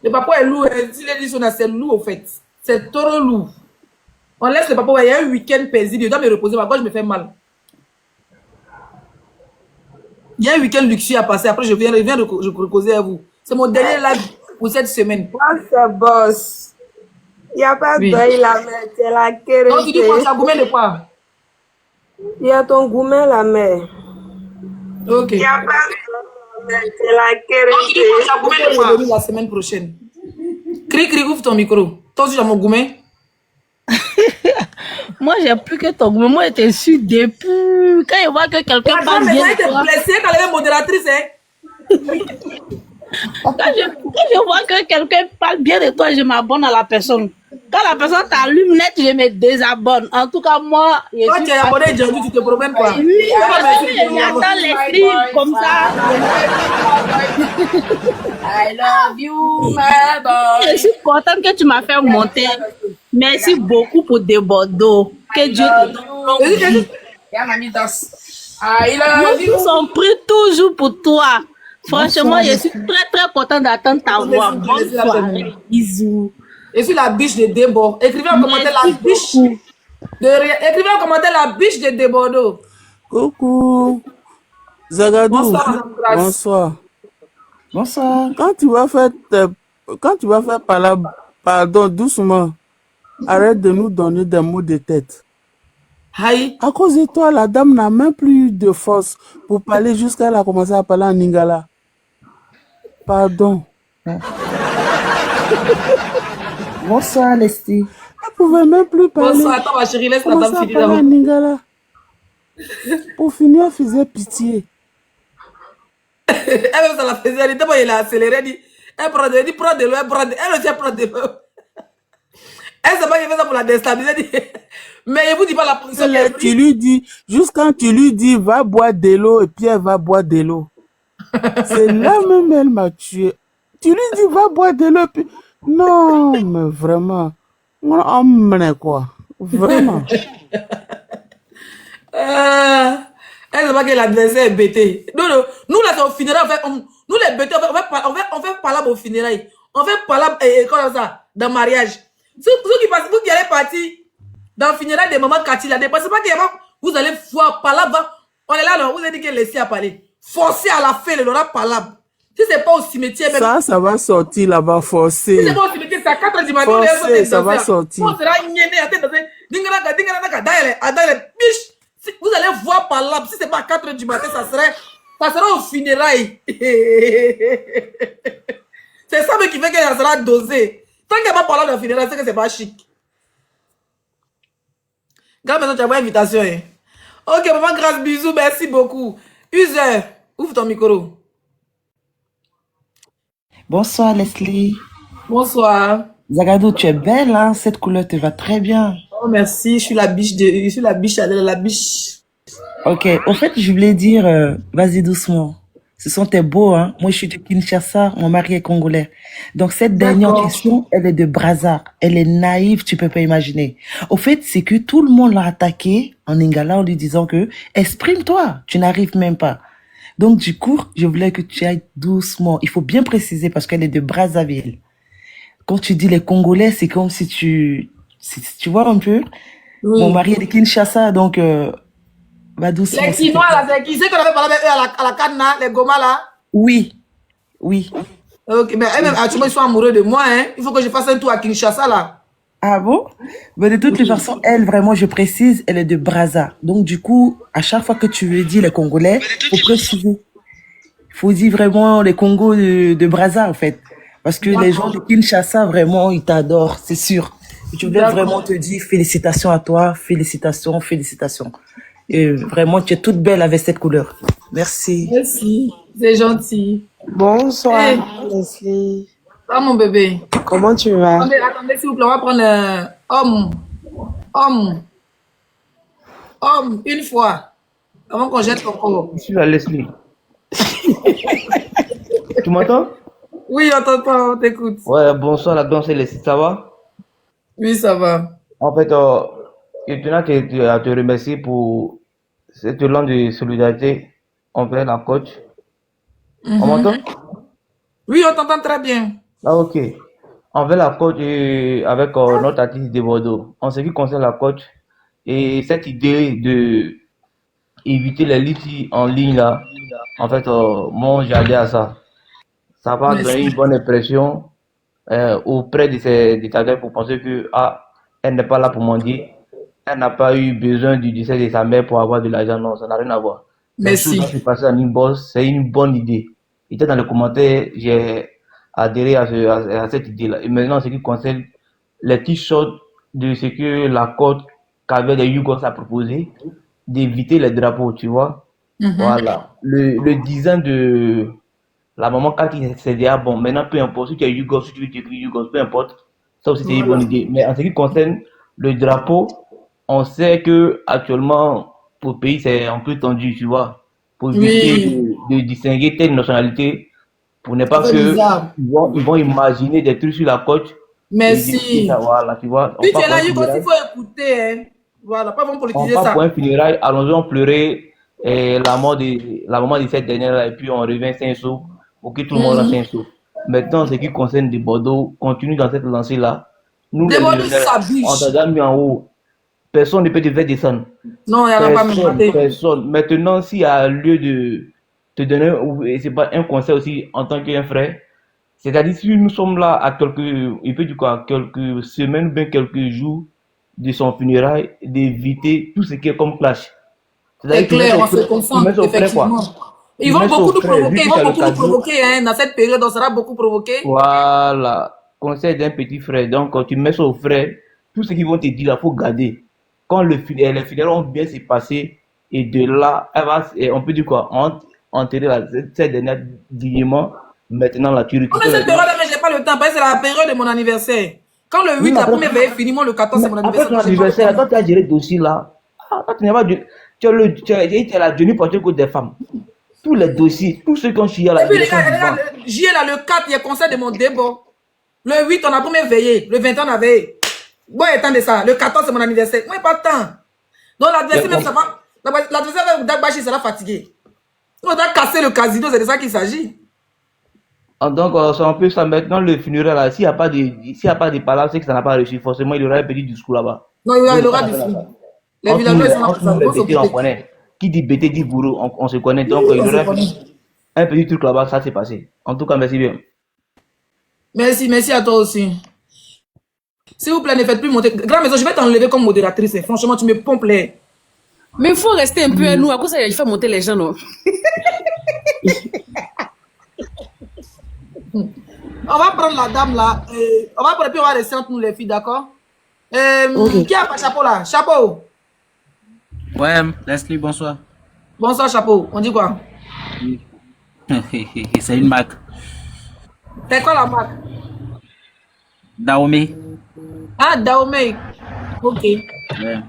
Le papa est lourd, s'il est dit son c'est lourd au fait. C'est trop lourd. On laisse le papa, il y a un week-end paisible, il doit me reposer, ma gorge me fait mal. Il y a un week-end luxueux à passer, après je viens reposer à vous. C'est mon dernier live pour cette semaine. Moi, c'est boss. Il n'y a pas Oui. de deuil, la mère. C'est la Donc tu dis quoi, tu as quérité. gourmet de quoi? Il y a ton gourmet, la mère. Ok. Il n'y a pas de deuil, la mère. C'est la Donc tu dis quérité. quoi, tu as gourmet de quoi? Venir la semaine prochaine. Cri, ouvre ton micro. Toi aussi, tu as mon gourmet? Moi, j'ai plus que ton goût. Moi, j'étais sûre depuis. Quand je vois que quelqu'un La parle femme, bien elle de était toi, blessée quand elle est modératrice, hein? quand je vois que quelqu'un parle bien de toi, je m'abonne à la personne. Quand la personne t'allume net, je me désabonne. En tout cas, moi, je Toi, suis tu es abonné, Django, tu te promènes quoi? Oui, j'attends les streams comme ça. I love you, my boy. Je suis contente que tu m'as fait monter. Merci beaucoup pour des bordeaux. Que Dieu te donne longue vie. Yeah, mamie danse. I love you. Nous sommes pris toujours pour toi. Franchement, je suis très contente d'attendre ta voix. Bonne soirée. Bisous. Je suis la biche de Débord. Écrivez en commentaire la biche de rien. Écrivez en commentaire la biche de Débordeaux. Coucou. Zagadou. Bonsoir, Madame Grace. Bonsoir. Bonsoir. Quand tu vas faire pardon doucement, arrête de nous donner des mots de tête. Aïe. À cause de toi, la dame n'a même plus eu de force pour parler jusqu'à elle a commencé à parler en lingala. Pardon. Bonsoir, Leslie. Elle pouvait même plus parler. Bonsoir, attends ma chérie, laisse la Commençait dame à finir parler en d'abord. lingala. Pour finir, elle faisait pitié. Elle-même, ça la faisait. Elle était bon, il a accéléré. Elle dit, elle dit, prends de l'eau, elle prend de l'eau. Elle aussi, elle prend de l'eau. Elle sait pas qu'il fait ça pour la déstabiliser. Elle dit, mais il vous dit pas la position qu'elle a Tu prise. lui dis, jusqu'à tu lui dis, va boire de l'eau, et puis elle va boire de l'eau. C'est là même elle m'a tué. Tu lui dis, va boire de l'eau, puis... Non, mais vraiment. On emmené quoi. Vraiment. Elle sait pas que l'adversaire est bêté. Non, non. Nous, là, c'est au funérail. Nous, les bêtés, on fait palabre au funérail. On fait palabre, comme ça, dans le mariage. Vous qui allez partir dans le funérail de maman Cathy, là, ne pensez pas qu'il y a vous allez voir palabre. On est là, non, vous avez dit qu'elle laissait à parler. Forcez à la fin, le aura palabre. Si c'est pas au cimetière, même. Ça va sortir là-bas, Si forcé. c'est pas au cimetière, c'est à 4 h du matin. Forcé, ça va sortir. On sera gnéné, vous allez voir par là. Si c'est pas à 4 h du matin, ça sera au funérail. C'est ça qui fait qu'elle sera dosée. Tant qu'elle va parler de funérail, c'est que c'est pas chic. Grande maison, tu as une invitation. Hein? Ok, maman, grâce, bisous, merci beaucoup. User, ouvre ton micro. Bonsoir, Leslie. Bonsoir. Zagadou, tu es belle, hein? Cette couleur te va très bien. Oh, merci, je suis la biche, la biche. Ok, au fait, je voulais dire, vas-y doucement. Ce sont tes beaux, hein? Moi, je suis de Kinshasa, mon mari est congolais. Donc, cette dernière question, elle est de Brazza. Elle est naïve, tu peux pas imaginer. Au fait, c'est que tout le monde l'a attaqué en lingala en lui disant que, exprime-toi, tu n'arrives même pas. Donc, du coup, je voulais que tu ailles doucement. Il faut bien préciser parce qu'elle est de Brazzaville. Quand tu dis les Congolais, c'est comme si tu vois un peu. Oui. Mon mari est de Kinshasa, donc, va doucement. Les Chinois, là, c'est qui c'est qu'on avait parlé avec eux à la canne, là, les Goma, là? Oui, oui. Ok, mais eux-mêmes, actuellement, ils sont amoureux de moi, hein. Il faut que je fasse un tour à Kinshasa, là. Ah bon? Mais de toutes les façons, elle, vraiment, je précise, elle est de Brazza. Donc, du coup, à chaque fois que tu veux dire les Congolais, faut préciser. Faut dire vraiment les Congos de Brazza, en fait. Parce que les gens de Kinshasa, vraiment, ils t'adorent, c'est sûr. Je voulais vraiment te dire félicitations à toi, félicitations, félicitations. Et vraiment, tu es toute belle avec cette couleur. Merci. Merci, c'est gentil. Bonsoir, Hey. Leslie. Ah, mon bébé. Comment tu vas? Attendez, s'il vous plaît, on va prendre homme, une fois, avant qu'on jette ton corps. Je suis la Leslie. Tu m'entends? Oui, on t'entend, on t'écoute. Ouais, bonsoir, la danse et Leslie, ça va? Oui, ça va. En fait, je tenais à te remercier pour cette élan de solidarité envers la coach. On m'entend? Oui, on t'entend très bien. Ah, ok. Envers la coach et avec notre artiste de Bordeaux. En ce qui concerne la coach et cette idée de éviter les litiges en ligne là, en fait, moi j'allais à ça. Ça va donner une bonne impression auprès de ta gueule pour penser que elle n'est pas là pour mendier. Elle n'a pas eu besoin du décès de sa mère pour avoir de l'argent. Non, ça n'a rien à voir. Merci. C'est passé en inbox, c'est une bonne idée. Et dans les commentaires, j'ai adhéré à cette idée-là. Et maintenant, ce qui concerne les t-shirts de ce que la côte qu'avait les Yougos a proposé, d'éviter les drapeaux, tu vois. Voilà. Le design de la maman Cathy, c'est déjà bon. Maintenant, peu importe si tu es Yougos, si tu veux t'écrire Yougos, peu importe. Ça aussi, c'est une bonne idée. Mais en ce qui concerne le drapeau, on sait que actuellement, pour le pays, c'est un peu tendu, tu vois, pour éviter Oui. de distinguer telle nationalité, pour ne pas C'est que bizarre. ils vont imaginer des trucs sur la côte et dire ça, Merci. voilà, tu vois. On Puis tu part es pour là, un il funérail, faut écouter. Hein. Voilà, pas vraiment on politiser part pour ça. un funérail, allons-y pleurer la maman de cette dernière-là, et puis on revient Saint-Saul, pour que tout le monde reste Mhm. Saint-Saul. Maintenant, ce qui concerne des Bordeaux, continue dans cette lancée-là. Nous, les Des Bordeaux millionnaires, on t'a s'abiche. déjà mis en haut. Personne ne peut te faire descendre. Non, il n'y en a pas même Personne, raté. personne. Maintenant, s'il y a lieu de te donner, et c'est pas un conseil aussi en tant qu'un frère, c'est-à-dire si nous sommes là à il peut dire quoi, à quelques semaines ou bien quelques jours de son funérail, d'éviter tout ce qui est comme clash. C'est C'est-à-dire, clair, on se tu concentre, mets ça au frais, quoi. effectivement. Ils Tu vont mets ça beaucoup au nous frais, vu provoquer, ils que vont tu as le beaucoup nous cadeau. provoquer, hein. Dans cette période, on sera beaucoup provoqué. Voilà. Conseil d'un petit frère. Donc, quand tu mets ça au frais, tout ce qu'ils vont te dire, il faut garder. Quand les funérailles vont bien se passer, et de là, on peut dire quoi, enterrer cette dernière dignement. Maintenant, là, tu On est récupères cette maintenant. période, mais je n'ai pas le temps, parce que c'est la période de mon anniversaire. Quand le Oui, 8, mais la première veille est finie, moi le 14, c'est mon après anniversaire, ton donc je n'ai pas le anniversaire, temps. quand tu as géré le dossier là, toi, tu n'as pas tu as la tenue portée que des femmes. Tous les dossiers, tous ceux qui ont chié à Et la puis, direction du vent. j'y ai là, le 4, il y a conseil de mon débat. Le 8, on a première veillée. Le 21, on a veillé. Bon, il y a temps de ça. Le 14, c'est mon anniversaire. Moi, il n'y a pas de temps. Donc, l'adversaire, même, ça va. L'adversaire avec Dagbashi sera fatigué. On doit casser le casino, c'est de ça qu'il s'agit. Donc, c'est un peu ça. Maintenant, le funérail là, s'il n'y a pas de palabres, c'est que ça n'a pas réussi. Forcément, il y aura un petit discours là-bas. Non, il aura du fruit. Les villageois, ils sont là pour Entre ça. nous, Ils les vont bêtés, on s'occuper. connaît. Qui dit bêté dit bourreau, on se connaît. Donc, Oui, il y on se aura connaît. un petit truc là-bas, ça s'est passé. En tout cas, merci bien. Merci à toi aussi. S'il vous plaît, ne faites plus monter. Grand maison, je vais t'enlever comme modératrice. Hein. Franchement, tu me pompes les. Mais il faut rester un peu à nous. À cause ça, il faut monter les gens, non? On va prendre la dame là. On va prendre, puis on va rester entre nous les filles, d'accord? Qui a pas chapeau là? Chapeau. Ouais, Leslie, bonsoir. Bonsoir, chapeau. On dit quoi? C'est une marque. C'est quoi la marque? Dahomey. Ah, Dahomey. Ok. Ouais.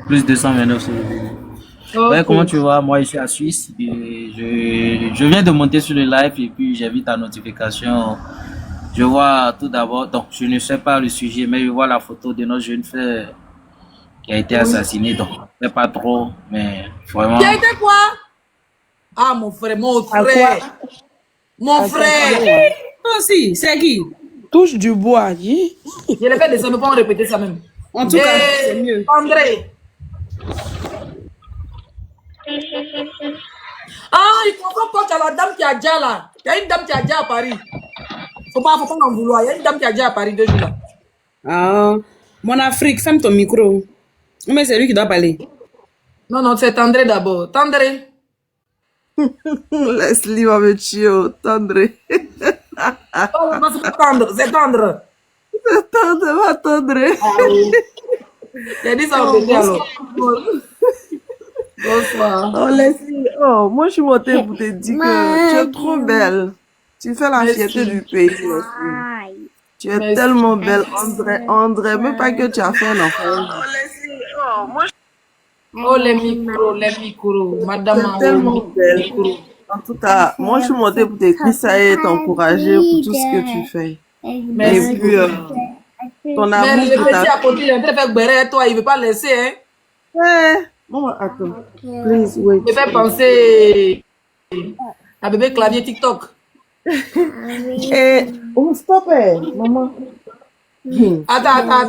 Plus 229 sur le vidéo. Ok. Ouais, comment tu vas? Moi, je suis à Suisse. Et je viens de monter sur le live et puis j'ai vu ta notification. Je vois tout d'abord, donc je ne sais pas le sujet, mais je vois la photo de notre jeune frère qui a été assassiné. Donc, je ne sais pas trop, mais vraiment. Qui a été quoi? Ah, mon frère, mon frère. Mon frère. Toi aussi, c'est qui? Touche du bois. Je l'ai fait descendre, mais pas répéter ça même. En tout cas, c'est mieux. André. Ah, il comprend pas qu'il y a la dame qui a déjà là. Il y a une dame qui a déjà à Paris. Faut pas en vouloir. Il y a une dame qui a déjà à Paris 2 jours là. Ah, mon Afrique, ferme ton micro. Mais c'est lui qui doit parler. Non, non, c'est André d'abord. Tandré. Leslie va me tuer, Tandré. Oh, non, c'est pas tendre, c'est tendre. C'est tendre, va Tandré. Ah oui. J'ai dit ça au bébé alors. Bonsoir. Oh Leslie, oh, moi je suis montée pour te dire que tu es trop belle. Tu fais la fierté du pays, Leslie. Tu es tellement belle, André, même pas que tu as fait un enfant. Oh Leslie, oh, moi oh les micros, madame. Tu es tellement belle. En tout cas, moi je suis montée pour t'écrire ça et t'encourager pour tout ce que tu fais. Merci. Et puis, ton amour mais le pour petit ta... à côté, il est en train de faire béret, toi, il veut pas laisser, hein. Ouais. Bon, attends. Please wait. Il fait penser à bébé clavier TikTok. Et... Oh, stop it, maman. Attends.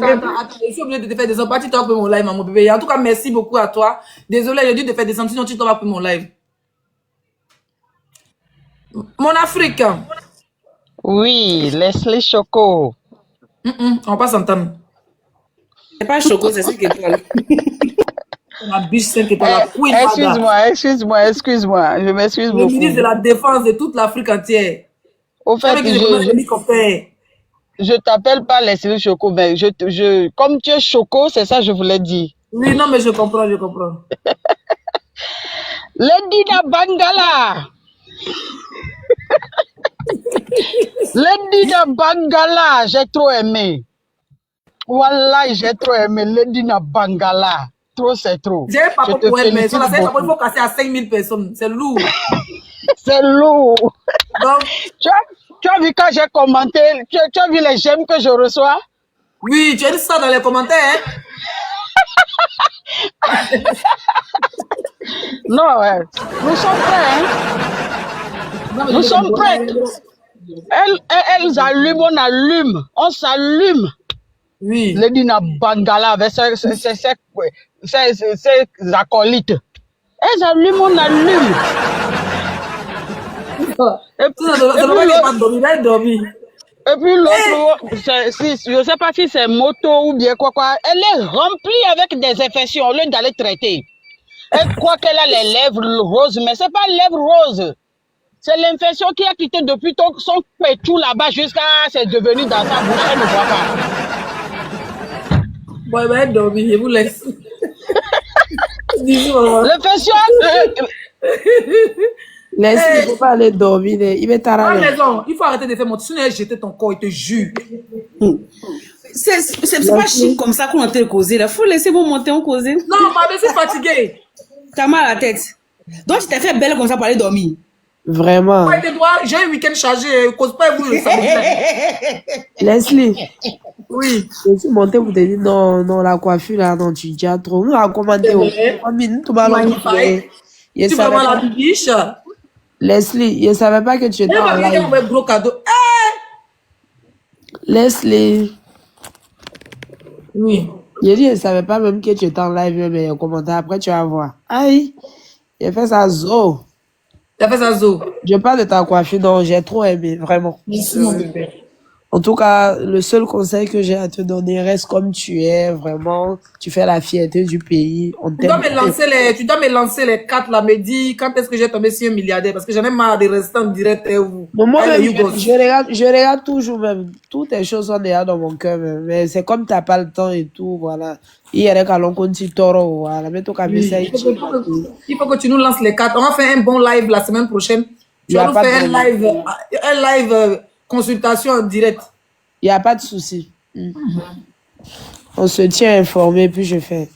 Je suis obligée de te faire descendre. Pas TikTok pour mon live, mon bébé. En tout cas, merci beaucoup à toi. Désolé, j'ai dû te faire descendre, sinon tu t'en pour mon live. Mon Afrique. Oui, Leslie Choco. On va pas s'entendre. C'est pas Choco, c'est 5 étoiles. La biche 5 étoiles, la queen. Excuse-moi. Je m'excuse Le beaucoup. ministre de la Défense de toute l'Afrique entière. Au fait, je t'appelle pas Leslie Choco, mais comme tu es Choco, c'est ça que je voulais dire. Oui, non, mais je comprends. Lendina Bangala. Lendina Bangala, j'ai trop aimé. Voilà, j'ai trop aimé Ledina Bangala. Trop, c'est trop. J'ai pas Je pour te elle, mais félicite sur la scène, il beaucoup. faut casser à 5000 personnes. C'est lourd. C'est lourd. Donc, Tu as vu quand j'ai commenté, tu as vu les j'aime que je reçois? oui, tu as dit ça dans les commentaires, hein? Non, ouais. Nous sommes prêts, hein? Nous sommes prêts. Elles allument, on allume. On s'allume. Oui. Ledina Bangala avec ses acolytes. Elles allument, on allume. Et puis l'autre, je ne sais pas si c'est moto ou bien quoi. Elle est remplie avec des infections au lieu d'aller traiter. Elle croit qu'elle a les lèvres roses, mais ce n'est pas lèvres roses. C'est l'infection qui a quitté depuis son pétou là-bas jusqu'à c'est devenu dans sa bouche. Elle ne voit pas. Bon, ben, dormir, je vous laisse. L'infection. Laisse, il ne faut pas aller dormir. Il va Ah, t'arranger. raison. Il faut arrêter de faire mon sinon elle jeter ton corps, il te jure. C'est pas chic comme ça qu'on entend causer. Il faut laisser vous monter en causer. Non, ma je suis fatiguée. T'as mal à la tête. Donc tu t'es fait belle comme ça pour aller dormir. Vraiment. Ouais, tes doigts, j'ai un week-end chargé, cause pas vous le savez. Leslie. Oui. Je suis montée pour te dire non, non, la coiffure là, non, tu dis trop. Nous, on a commandé. Tu vas Magnifique. Tu vas voir la bibiche. Leslie, je ne savais pas que tu étais en live. Un gros cadeau. Leslie. Oui. J'ai dit, je ne savais pas même que tu étais en live, mais il a commenté. Après, tu vas voir. Aïe, j'ai fait ça zo. Tu as fait ça zo. Je parle de ta coiffure, donc j'ai trop aimé, vraiment. Merci, mon bébé. En tout cas, le seul conseil que j'ai à te donner, reste comme tu es, vraiment. Tu fais la fierté du pays. On Tu dois t'aime. tu dois me lancer les 4 là, me dire quand est-ce que j'ai tombé sur un milliardaire parce que j'en ai marre de rester en direct. Moi-même, je regarde toujours même. Toutes les choses sont déjà dans mon cœur, même. Mais c'est comme tu n'as pas le temps et tout, voilà. Il y a des calons qu'on dit toro, voilà. Mais tout cas, Oui, il faut que tu nous lances les 4. On va faire un bon live la semaine prochaine. Tu vas nous faire un live consultation en direct. Il n'y a pas de souci. On se tient informé, puis je fais.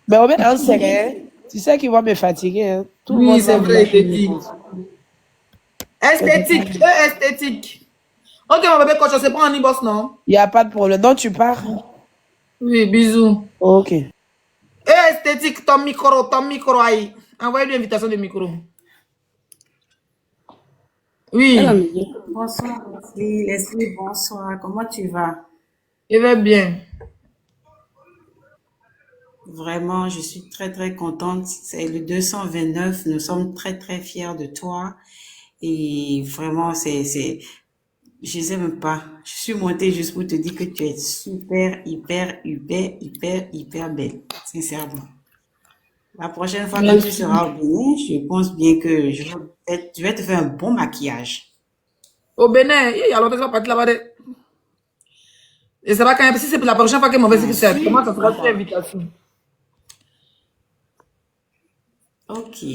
Mais au moins, c'est rien. Tu sais qu'ils vont me fatiguer. Hein. Tout le monde Oui, c'est vrai, esthétique. Esthétique. Ok, mon bébé, coach, on se prend en e-boss, non? Il n'y a pas de problème. Donc, tu pars? Oui, bisous. Ok. Esthétique, ton micro, aïe. Envoyez-lui une invitation de micro. Oui. Bonsoir, Leslie. Leslie, bonsoir. Comment tu vas? Je vais bien. Vraiment, je suis très, très contente. C'est le 229. Nous sommes très, très fiers de toi. Et vraiment, je sais même pas. Je suis montée juste pour te dire que tu es super, hyper belle. Sincèrement. La prochaine fois que tu seras au Bénin, je pense bien que je vais te faire un bon maquillage. Au Bénin, il y a longtemps que je vais partir là-bas. Et c'est pas quand même, si c'est pour la prochaine fois que m'en vais faire, comment ça sera une invitation? Ok.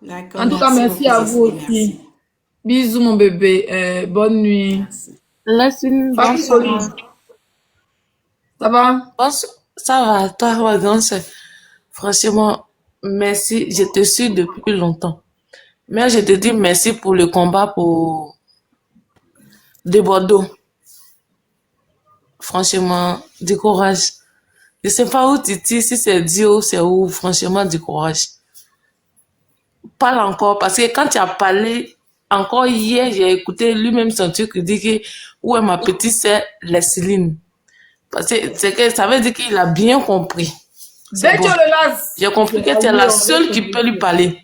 D'accord. En tout cas, merci à vous aussi. Bisous, mon bébé. Bonne nuit. Bonsoir. Ça va? Ça va, toi, ma grande sœur. Franchement, merci. Je te suis depuis longtemps. Mais je te dis merci pour le combat de Bordeaux. Franchement, du courage. Je sais pas où tu dis, si c'est Dio, c'est où. Franchement, du courage. Parle encore, parce que quand tu as parlé, encore hier, j'ai écouté lui-même son truc, il dit que, où est ma petite sœur, Leslie. Parce que ça veut dire qu'il a bien compris. Dès que tu le lances. J'ai compris que tu es la seule qui peut lui parler.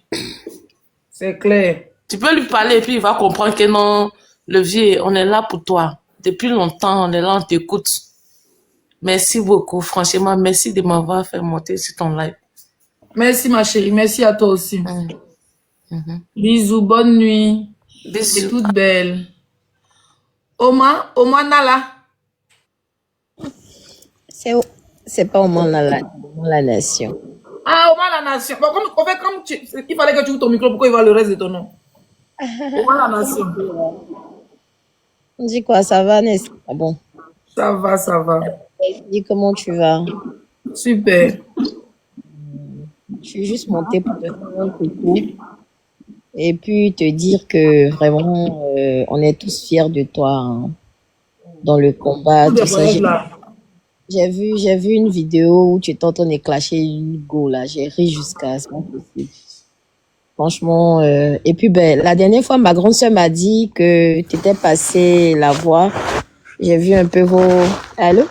C'est clair. Tu peux lui parler et puis il va comprendre que non, le vieux, on est là pour toi. Depuis longtemps, on est là, on t'écoute. Merci beaucoup, franchement, merci de m'avoir fait monter sur ton live. Merci ma chérie, merci à toi aussi. Bisous, bonne nuit. Bisous. C'est toute belle. Oma Nala. C'est pas au moins la nation. Ah, Oma la nation. Bon, il fallait que tu ouvres ton micro, pourquoi il va le reste de ton nom? Oma la nation. On dit quoi, ça va, n'est-ce pas? Bon. Ça va, ça va. Dis comment tu vas? Super. Je suis juste montée pour te faire un coucou et puis te dire que vraiment, on est tous fiers de toi hein, dans le combat, Tout tout de ça. voyage là. J'ai vu une vidéo où tu étais en train de clasher une go là. J'ai ri jusqu'à ce moment possible. Franchement, et puis ben, la dernière fois, ma grande sœur m'a dit que tu étais passé la voix. J'ai vu un peu vos... Allô?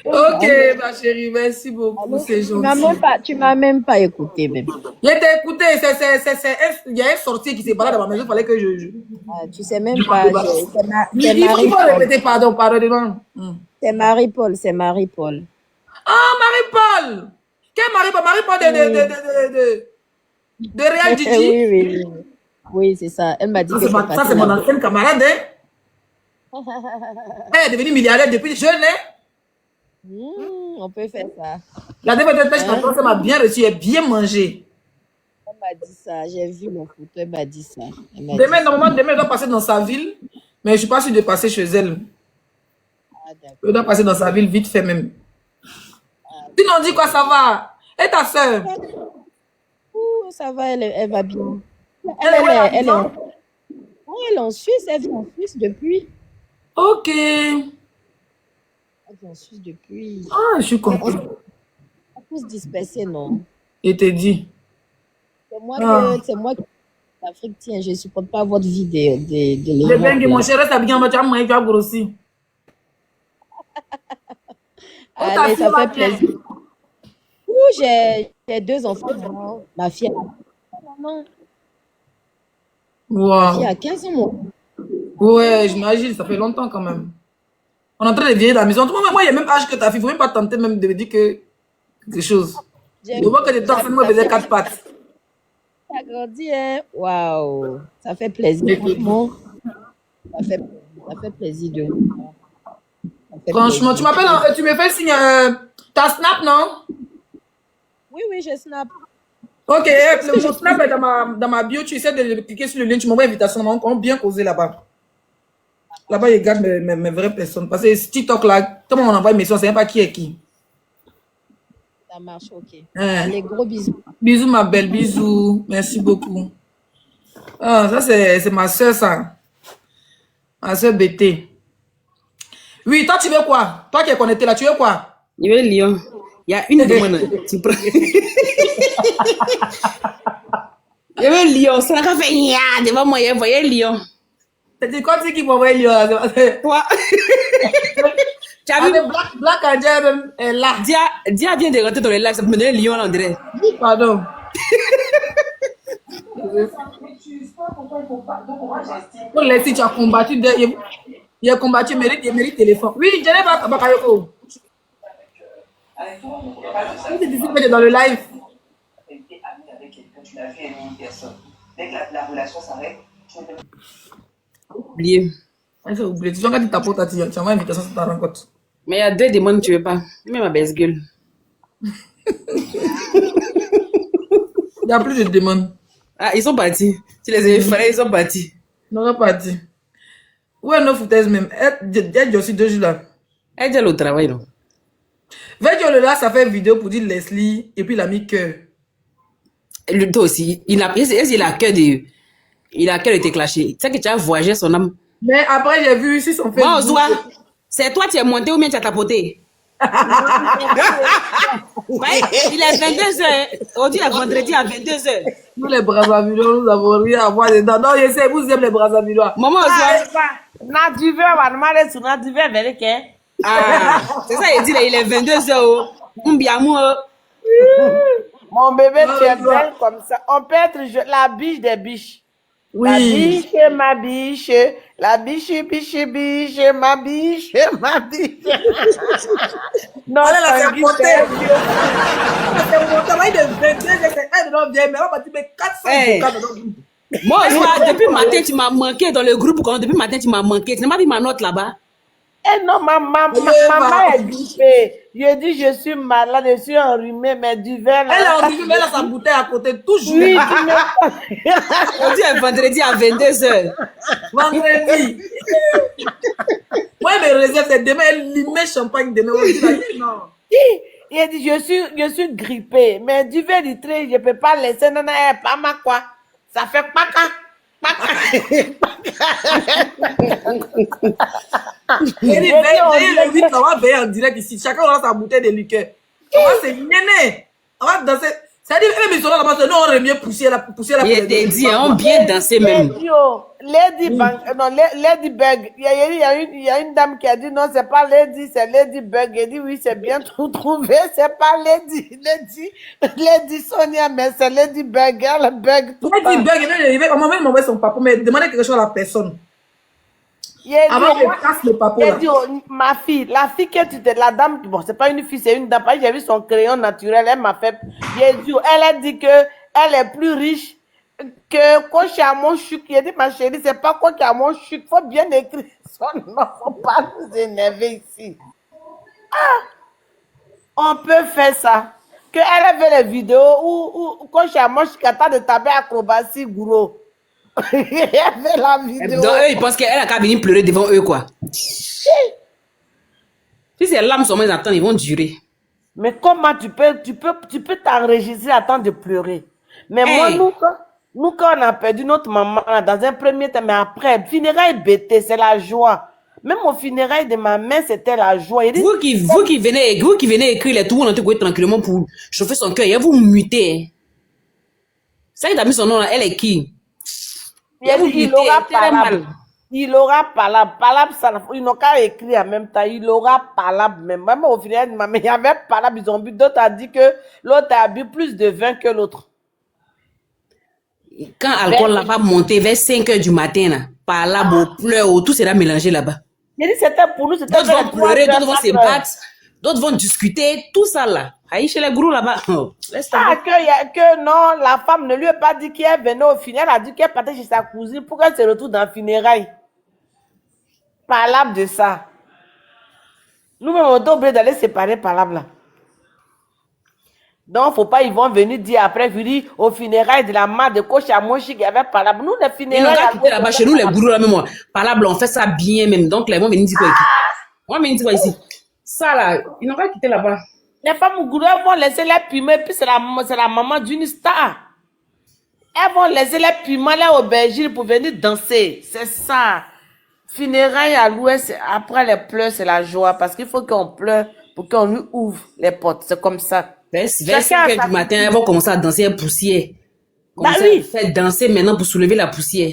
Ok, Allô? ma chérie, merci beaucoup, c'est Tu m'as gentil. tu m'as même pas écouté même. J'ai écouté, il y a un sorcier qui s'est baladé dans ma maison, il fallait que je... Ah, tu sais même pas, c'est Il faut Marie-Paul. répéter, pardon. C'est Marie-Paul, c'est Marie-Paul. Ah, Marie-Paul! Quelle Marie-Paul? Marie-Paul de Real Gigi? Oui, oui, oui. Oui, c'est ça. Elle m'a dit que c'est Ça, passé c'est mon la ancienne camarade, hein? Elle est devenue milliardaire depuis jeune, hein? On peut faire ça. La dernière fois que je Hein? t'entends, ça m'a bien reçu, elle a bien mangé. Elle m'a dit ça. J'ai vu mon photo. Elle m'a dit ça. Elle m'a dit Demain, ça. normalement, demain, elle doit passer dans sa ville, mais je ne suis pas sûre de passer chez elle. Ah, d'accord. Elle doit passer dans sa ville vite fait même. Sinon, on dit quoi, ça va? Et ta soeur? Ouh, ça va, elle va bien. Elle est où, à la Elle est maison? elle est en Suisse. Elle vit en Suisse depuis. Ok. Elle vit en Suisse depuis. Ah, je suis contente. On peut se disperser, non? Je te dis. C'est moi qui l'Afrique, tiens, je ne supporte pas votre vie de Le l'Europe. bengue, mon là. cher, reste habillé en mode, tu vas manger, tu vas grossir. Allez, ça fait plaisir. Ouh, j'ai 2 enfants. Maman. Ma fille, maman, ma fille Wow. a 15 ans. Moi. Ouais, j'imagine, ça fait longtemps quand même. On est en train de vieillir dans la maison. Moi, il y a même âge que ta fille. Il ne faut même pas tenter même de me dire que quelque chose. Je vois que les torses, moi, faisaient 4 pattes. Ça grandit, hein? Waouh, ça fait plaisir. Franchement, ça fait plaisir de vous. Ça fait Franchement, tu plaisir. m'appelles, tu me fais signe. T'as Snap, non? Oui, oui, je snap. Ok, mon Snap est dans ma bio. Tu essaies de cliquer sur le lien. Tu m'envoies l'invitation. On va bien causer là-bas. Là-bas, ils regardent mes vraies personnes. Parce que TikTok, là, comment on envoie une message, on ne sait même pas qui est qui. Ça marche, ok. Hein. Allez, gros bisous. Bisous, ma belle, bisous. Merci beaucoup. Ah, ça, c'est ma soeur, ça. Ma soeur BT. Oui, toi, tu veux quoi? Toi qui es connecté là, tu veux quoi? Je veux Lyon. Il y a une demande. Tu prends. Je veux Lyon. Ça n'a fait ya devant moi. Je voyais Lyon. C'est quoi qui m'envoie Lyon? Toi. Tu as vu? Black Angel même est là. Dia vient de rentrer dans le live. Ça peut me donner Lyon, là, on dirait. Pardon. Pour les si tu as combattu, il a combattu, il mérite téléphone. Oui, je n'ai pas Bakayoko. C'est difficile de dans le live. Oublié. C'est oublié. Tu vas dire ta pote, tu envoies une invitation sur ta rencontre. Mais il y a 2 demandes, tu veux pas. Même ma baisse gueule. Il n'y a plus de demandes. Ah, ils sont partis. Tu les as fait, ils sont partis. Non, on pas dit. Où est nos foutaises même? Elle aussi 2 jours là. Elle est au travail, non? Vedjo là, ça fait une vidéo pour dire Leslie et puis il a mis cœur. Lui, toi aussi, il a cœur de. Il a cœur de te clasher. Tu sais que tu as voyagé son âme. Mais après, j'ai vu ici son Facebook. Bon, Zoua, c'est toi qui es monté ou bien tu as tapoté? Ouais, il est 22h. Aujourd'hui, est vendredi à 22h. Nous, les Brazzavillois, nous avons rien à voir dedans. Non, je sais, vous aimez les Brazzavillois. Maman, Zoua. Na tu veux, madame, tu na tu veux, avec elle. Ah, c'est ça, il dit, là, il est 22h. Mon bébé, tu es Non, non. belle comme ça. On peut être la biche des biches. La Oui. biche, ma biche. La biche, biche, ma biche, ma biche. Non, Allez, là, c'est Tanguy, monté. c'est C'est mon travail de 22, c'est un de nos vieilles, mais on va dire 400 Hey. vocales dans notre groupe. Moi, Zoua, depuis matin, tu m'as manqué dans le groupe. Depuis matin, tu m'as manqué. Tu n'as pas vu ma note là-bas? Eh non, maman est grippée. Je dis, je suis malade, je suis enrhumée, mais du verre là. Elle est enrhumée, mais elle a sa bouteille à côté, toujours. Oui, tu me... On dit un vendredi à 22h. Vendredi. Moi, mes réserves, c'est demain, elle limait champagne demain. On dit là, non. Il a dit, je suis grippée, mais du verre litré, je ne peux pas laisser, non, pas ma quoi. Ça fait paka. Le 8, on va veiller en direct ici. Chacun aura sa bouteille de liqueur. On va se gêner. On va danser. C'est-à-dire, même ils seront là-bas, nous, on aurait mieux poussé la Il était dit, on bien dansé même. Lady Bug. Il y a une dame qui a dit non, c'est pas Lady, c'est Lady Bug. Elle dit oui, c'est bien trouvé, c'est pas Lady Sonia, mais c'est Lady Bug. Elle bug tout le temps. Lady Bug, on m'a même envoyé son papa, mais demandez quelque chose à la personne. Avant qu'elle casse le papa. Il dit, ma fille, la fille que tu te, la dame, bon, c'est pas une fille, c'est une dame. J'ai vu son crayon naturel, elle m'a fait. Elle a dit que elle est plus riche que quand je suis à mon chuc. Il a dit, ma chérie, c'est pas quoi qui est à mon chuc. Faut bien écrire son nom. Faut pas nous énerver ici. On peut faire ça. Que elle avait les vidéos où quand je suis à mon chuc, elle t'a de taper acrobatie, gros. Il y avait la vidéo. Donc eux, ils pensent qu'elle a qu'à venir pleurer devant eux, quoi. Si ces larmes sont moins attentes, ils vont durer. Mais comment tu peux t'enregistrer à temps de pleurer? Mais moi, nous, quand on a perdu notre maman, dans un premier temps, mais après, funérailles bêtées, c'est la joie. Même au funérailles de ma mère, c'était la joie. Dit, vous qui venez écrire les tours, on a tranquillement pour chauffer son cœur, et vous mutez. Ça, il a mis son nom là, elle est qui? Il aura palabre. Il aura palabre. Palabre, ils n'ont qu'à écrire en même temps. Il aura palabre même. Même au final, il y avait palabre. Ils ont bu. D'autres ont dit que l'autre a bu plus de vin que l'autre. Quand l'alcool là va monter vers 5h du matin, là, palabre, pleurs, tout sera mélangé là-bas. Il dit c'était pour nous. D'autres vont pleurer, d'autres vont se battre, d'autres vont discuter, tout ça là. Aïe, chez les gourous là-bas. Que non, la femme ne lui a pas dit qu'elle venait au final, elle a dit qu'elle partait chez sa cousine pour qu'elle se retrouve dans le funérailles. Palabre de ça. Nous-mêmes, on est obligés d'aller séparer palabre là. Donc, faut pas, ils vont venir dire après, je dis, au funérailles de la mère de coach à Mochi, il y avait palabre. Nous, les funérailles. Ils n'ont pas là-bas, chez nous, les gourous là, même moi. Palabre, on fait ça bien même. Donc, là, ils vont venir dire quoi ici? Moi, venir dire quoi ici? Ça là, ils n'ont pas quitté là-bas. Les femmes gourous, elles vont laisser les piments, puis c'est la maman d'une star. Elles vont laisser les piments là au aubergines pour venir danser. C'est ça. Funérailles à l'ouest, après les pleurs, c'est la joie. Parce qu'il faut qu'on pleure pour qu'on lui ouvre les portes. C'est comme ça. Vers 5h du matin, elles vont commencer à danser la poussière. Bah oui. Faire danser maintenant pour soulever la poussière.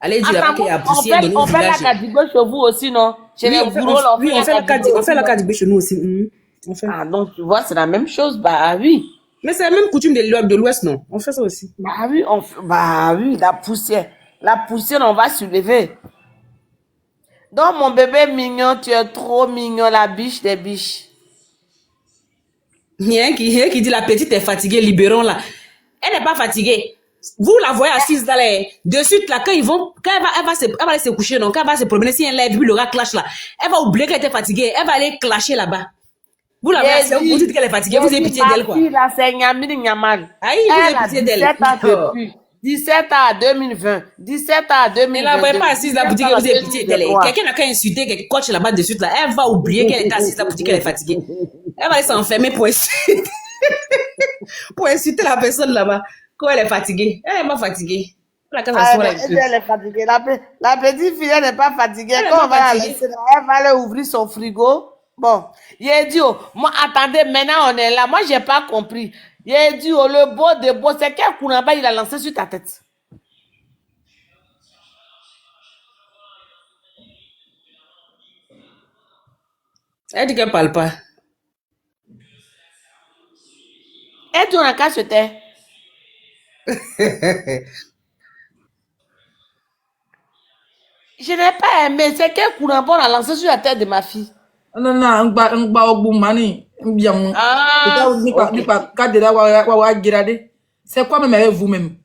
Allez dire là-bas qu'il y a la poussière dans nos villages. On fait la cadigbe chez vous aussi, non? Chez les bourreaux, on fait la cadigbe chez nous aussi. Ah, donc tu vois, c'est la même chose. Bah oui. Mais c'est la même coutume de l'Ouest, non? On fait ça aussi. Bah oui, la poussière. La poussière, on va soulever. Donc, mon bébé mignon, tu es trop mignon, la biche des biches. Il y a un qui dit la petite est fatiguée, libérons-la. Elle n'est pas fatiguée. Vous la voyez assise là, de suite là, quand elle va aller se coucher, donc quand elle va se promener, si elle lève, puis le rat clash là, elle va oublier qu'elle était fatiguée, elle va aller clasher là-bas. Vous la voyez, vous dites qu'elle est fatiguée, vous avez pitié d'elle quoi. Là, c'est Nyamini Nyamal. Aïe, vous avez pitié d'elle. 17 ans à 2020. 17 ans à 2020. Elle la voyait pas assise là pour dire que vous avez pitié d'elle. Quelqu'un n'a qu'à insulter, quelqu'un coach là-bas de suite là, elle va oublier qu'elle était assise là pour dire qu'elle est fatiguée. Elle va aller s'enfermer pour insulter la personne là-bas. Quand elle est fatiguée. Elle est pas fatiguée. Elle est fatiguée. La petite fille, elle n'est pas fatiguée. Quand on va la laisser, elle va aller ouvrir son frigo. Bon. Il a dit, moi, attendez, maintenant on est là. Moi, j'ai pas compris. Il a dit, le beau de beau, c'est quel Kounamba il a lancé sur ta tête? Elle dit qu'elle parle pas. Elle dit, on a qu'à se taire. Je n'ai pas aimé. C'est quel Kounamba on a lancé sur la tête de ma fille? Non, c'est quoi même avec vous-même?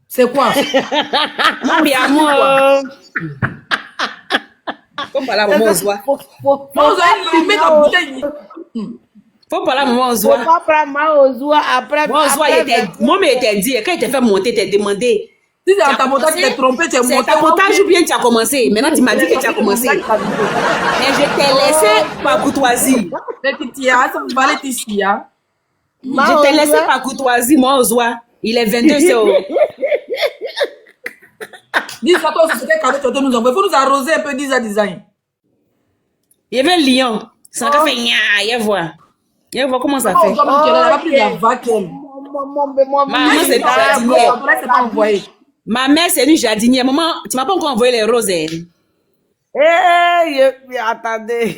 C'est quoi? Faut parler à maman Ozoa. Maman Ozoa, il met ta bouteille. Faut parler à maman Faut Ozoa. pas prendre ma Ozoa après. Maman Ozoa, moi, mais il t'a dit, quand il t'a fait monter, il t'a demandé. Si c'est un tapotage qui t'es trompé, tu es monté. C'est un tapotage ou bien tu as commencé. Maintenant, tu m'as dit que tu as commencé. Mais je t'ai laissé par courtoisie. Je t'ai laissé par courtoisie, moi, Ozoa. Il est 22, c'est au... Dis ça, toi aussi, c'était cadeau, tu dois nous envoyer. Il faut nous arroser un peu, dis à design. Il y avait un lion. Ça a fait nya, il voit. Il voit comment ça fait. Maman, c'est une jardinière. Ma mère, c'est une jardinière. Maman, tu m'as pas encore envoyé les roses. Attendez.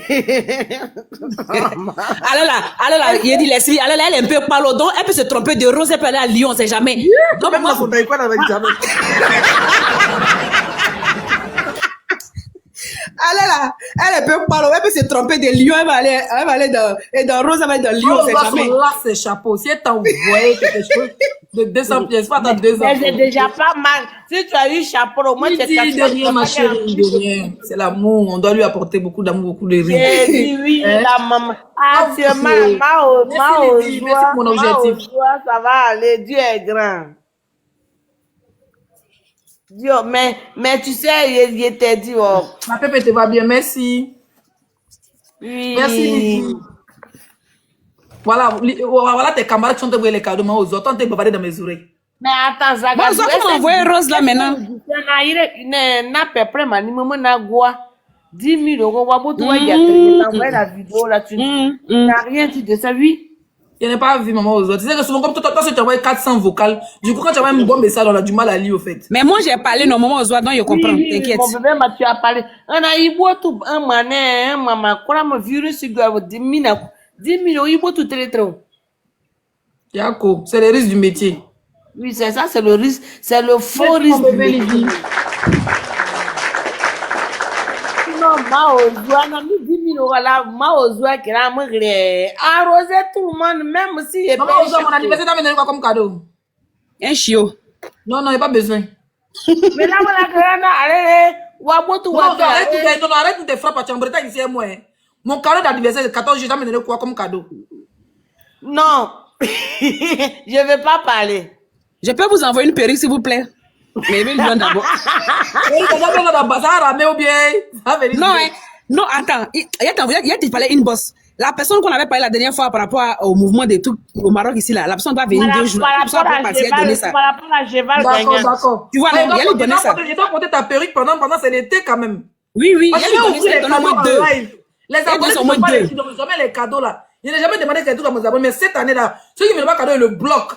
Alors là, il dit Leslie, alors là, elle est un peu pâle, donc elle peut se tromper de rose, elle peut aller à Lyon, on sait jamais. Donc, Même la photo, quoi avec jamais. Alors là, elle est un peu pâle, elle peut se tromper de Lyon, elle va aller dans rose, elle va aller dans Lyon, on sait jamais. Là, c'est chapeau. Si elle t'a envoyé quelque chose de 200 pièces, pas dans 2 ans. Mais c'est déjà pas mal. Si tu as eu chapeau, au moins, c'est de rien, ma chérie, de rien. C'est l'amour. On doit lui apporter beaucoup d'amour, beaucoup de rire. Oui, la maman. Ah, c'est ma mon objectif. Ça va aller. Dieu est grand. Dieu, mais tu sais, il t'a dit, oh. Ma pépé te va bien, merci. Oui. Merci, Lydie. Voilà tes camarades qui sont envoyés les cadeaux, aux autres, on t'a bavaré dans mes oreilles. Mais attends, Zaga. Bon, ça, comment envoyer Rose là maintenant? Na peu près, ma ni maman na goa. 10 000 €, wabout, ouais, il y a envoyé la vidéo là, tu n'as rien dit de ça, oui. Je n'ai pas vu maman aux autres. Tu sais que souvent, comme toi, tu envoies 400 vocales. Du coup, quand tu envoies un bon message, on a du mal à lire, au fait. Mais moi, j'ai parlé normalement aux autres, donc je comprends, t'inquiète. Mon bébé, tu as parlé. On a eu tout, un mané, un maman, quoi, mon virus, il doit 10 000 €, il faut tout télétron. Yako, c'est le risque du métier. Oui, c'est ça, c'est le risque, c'est le faux risque du métier. Non, ma Ozoa, on a mis 10 000 € là, ma Ozoa qui a arrosé tout le monde, même si... Maman Ozoa, mon anniversaire, t'as mené quoi comme cadeau? Un chiot. Non, il n'y a pas besoin. Mais là, on a allez, wabout, arrête tes frappes à Chambreta ici et moi. Mon cadeau d'anniversaire de 14 jours, t'as mené quoi comme cadeau? Non, je ne vais pas parler. Je peux vous envoyer une perruque, s'il vous plaît? Mais il vient d'abord. Non, non, attends. Il y a parlé une bosse. La personne qu'on avait parlé la dernière fois par rapport au mouvement des trucs au Maroc ici, là, la personne doit venir 2 jours. Par rapport à Cheval gagnant. D'accord. Tu vois, non, il y a lui donner ça. Je dois porter ta perruque pendant c'est l'été quand même. Oui, il y a lui donner ça, les donne au moins 2. Les abonnés qui ne donnent jamais les cadeaux là. Je n'ai jamais demandé quelque chose à mes abonnés, mais cette année-là, ceux qui ne veulent pas cadeau, ils le bloquent.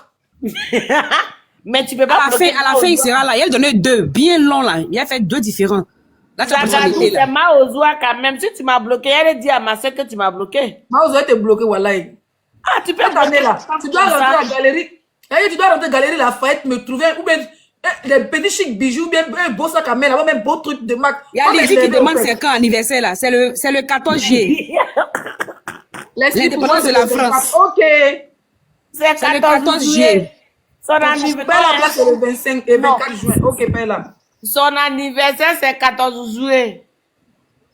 Mais tu peux pas. À la fin, il sera là. Il a donné 2, bien long là. Il a fait 2 différents. Là, tu as besoin d'été là. C'est ma Ozoa quand même. Si tu m'as bloqué, elle a dit à ma soeur que tu m'as bloqué. Ma Ozoa t'es bloqué, wallahi. Ah, tu peux cette année là. Tu dois rentrer à la galerie. Tu dois rentrer à la galerie Lafayette, me trouver, ou bien des petits chics bijoux, bien un beau sac à main, là, même beau truc de marque. Il y a Lydie qui demande c'est quand anniversaire là. C'est le 14 juillet. L'indépendance de la France. Ok. C'est le 14 juillet. Son anniversaire, c'est le 25 et 24 juin. Ok, Pella. Son anniversaire, c'est 14 juillet.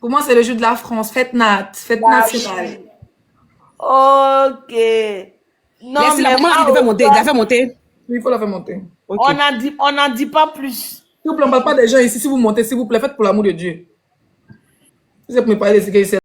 Pour moi, c'est le jour de la France. Fête nationale. Ok. Non, mais la maman qui devait monter. Il l'a fait monter. Oui, il faut la faire monter. Okay. On n'en dit pas plus. S'il vous plaît, on ne parle pas des gens ici. Si vous montez, s'il vous plaît, faites pour l'amour de Dieu. Vous êtes me parler de ce que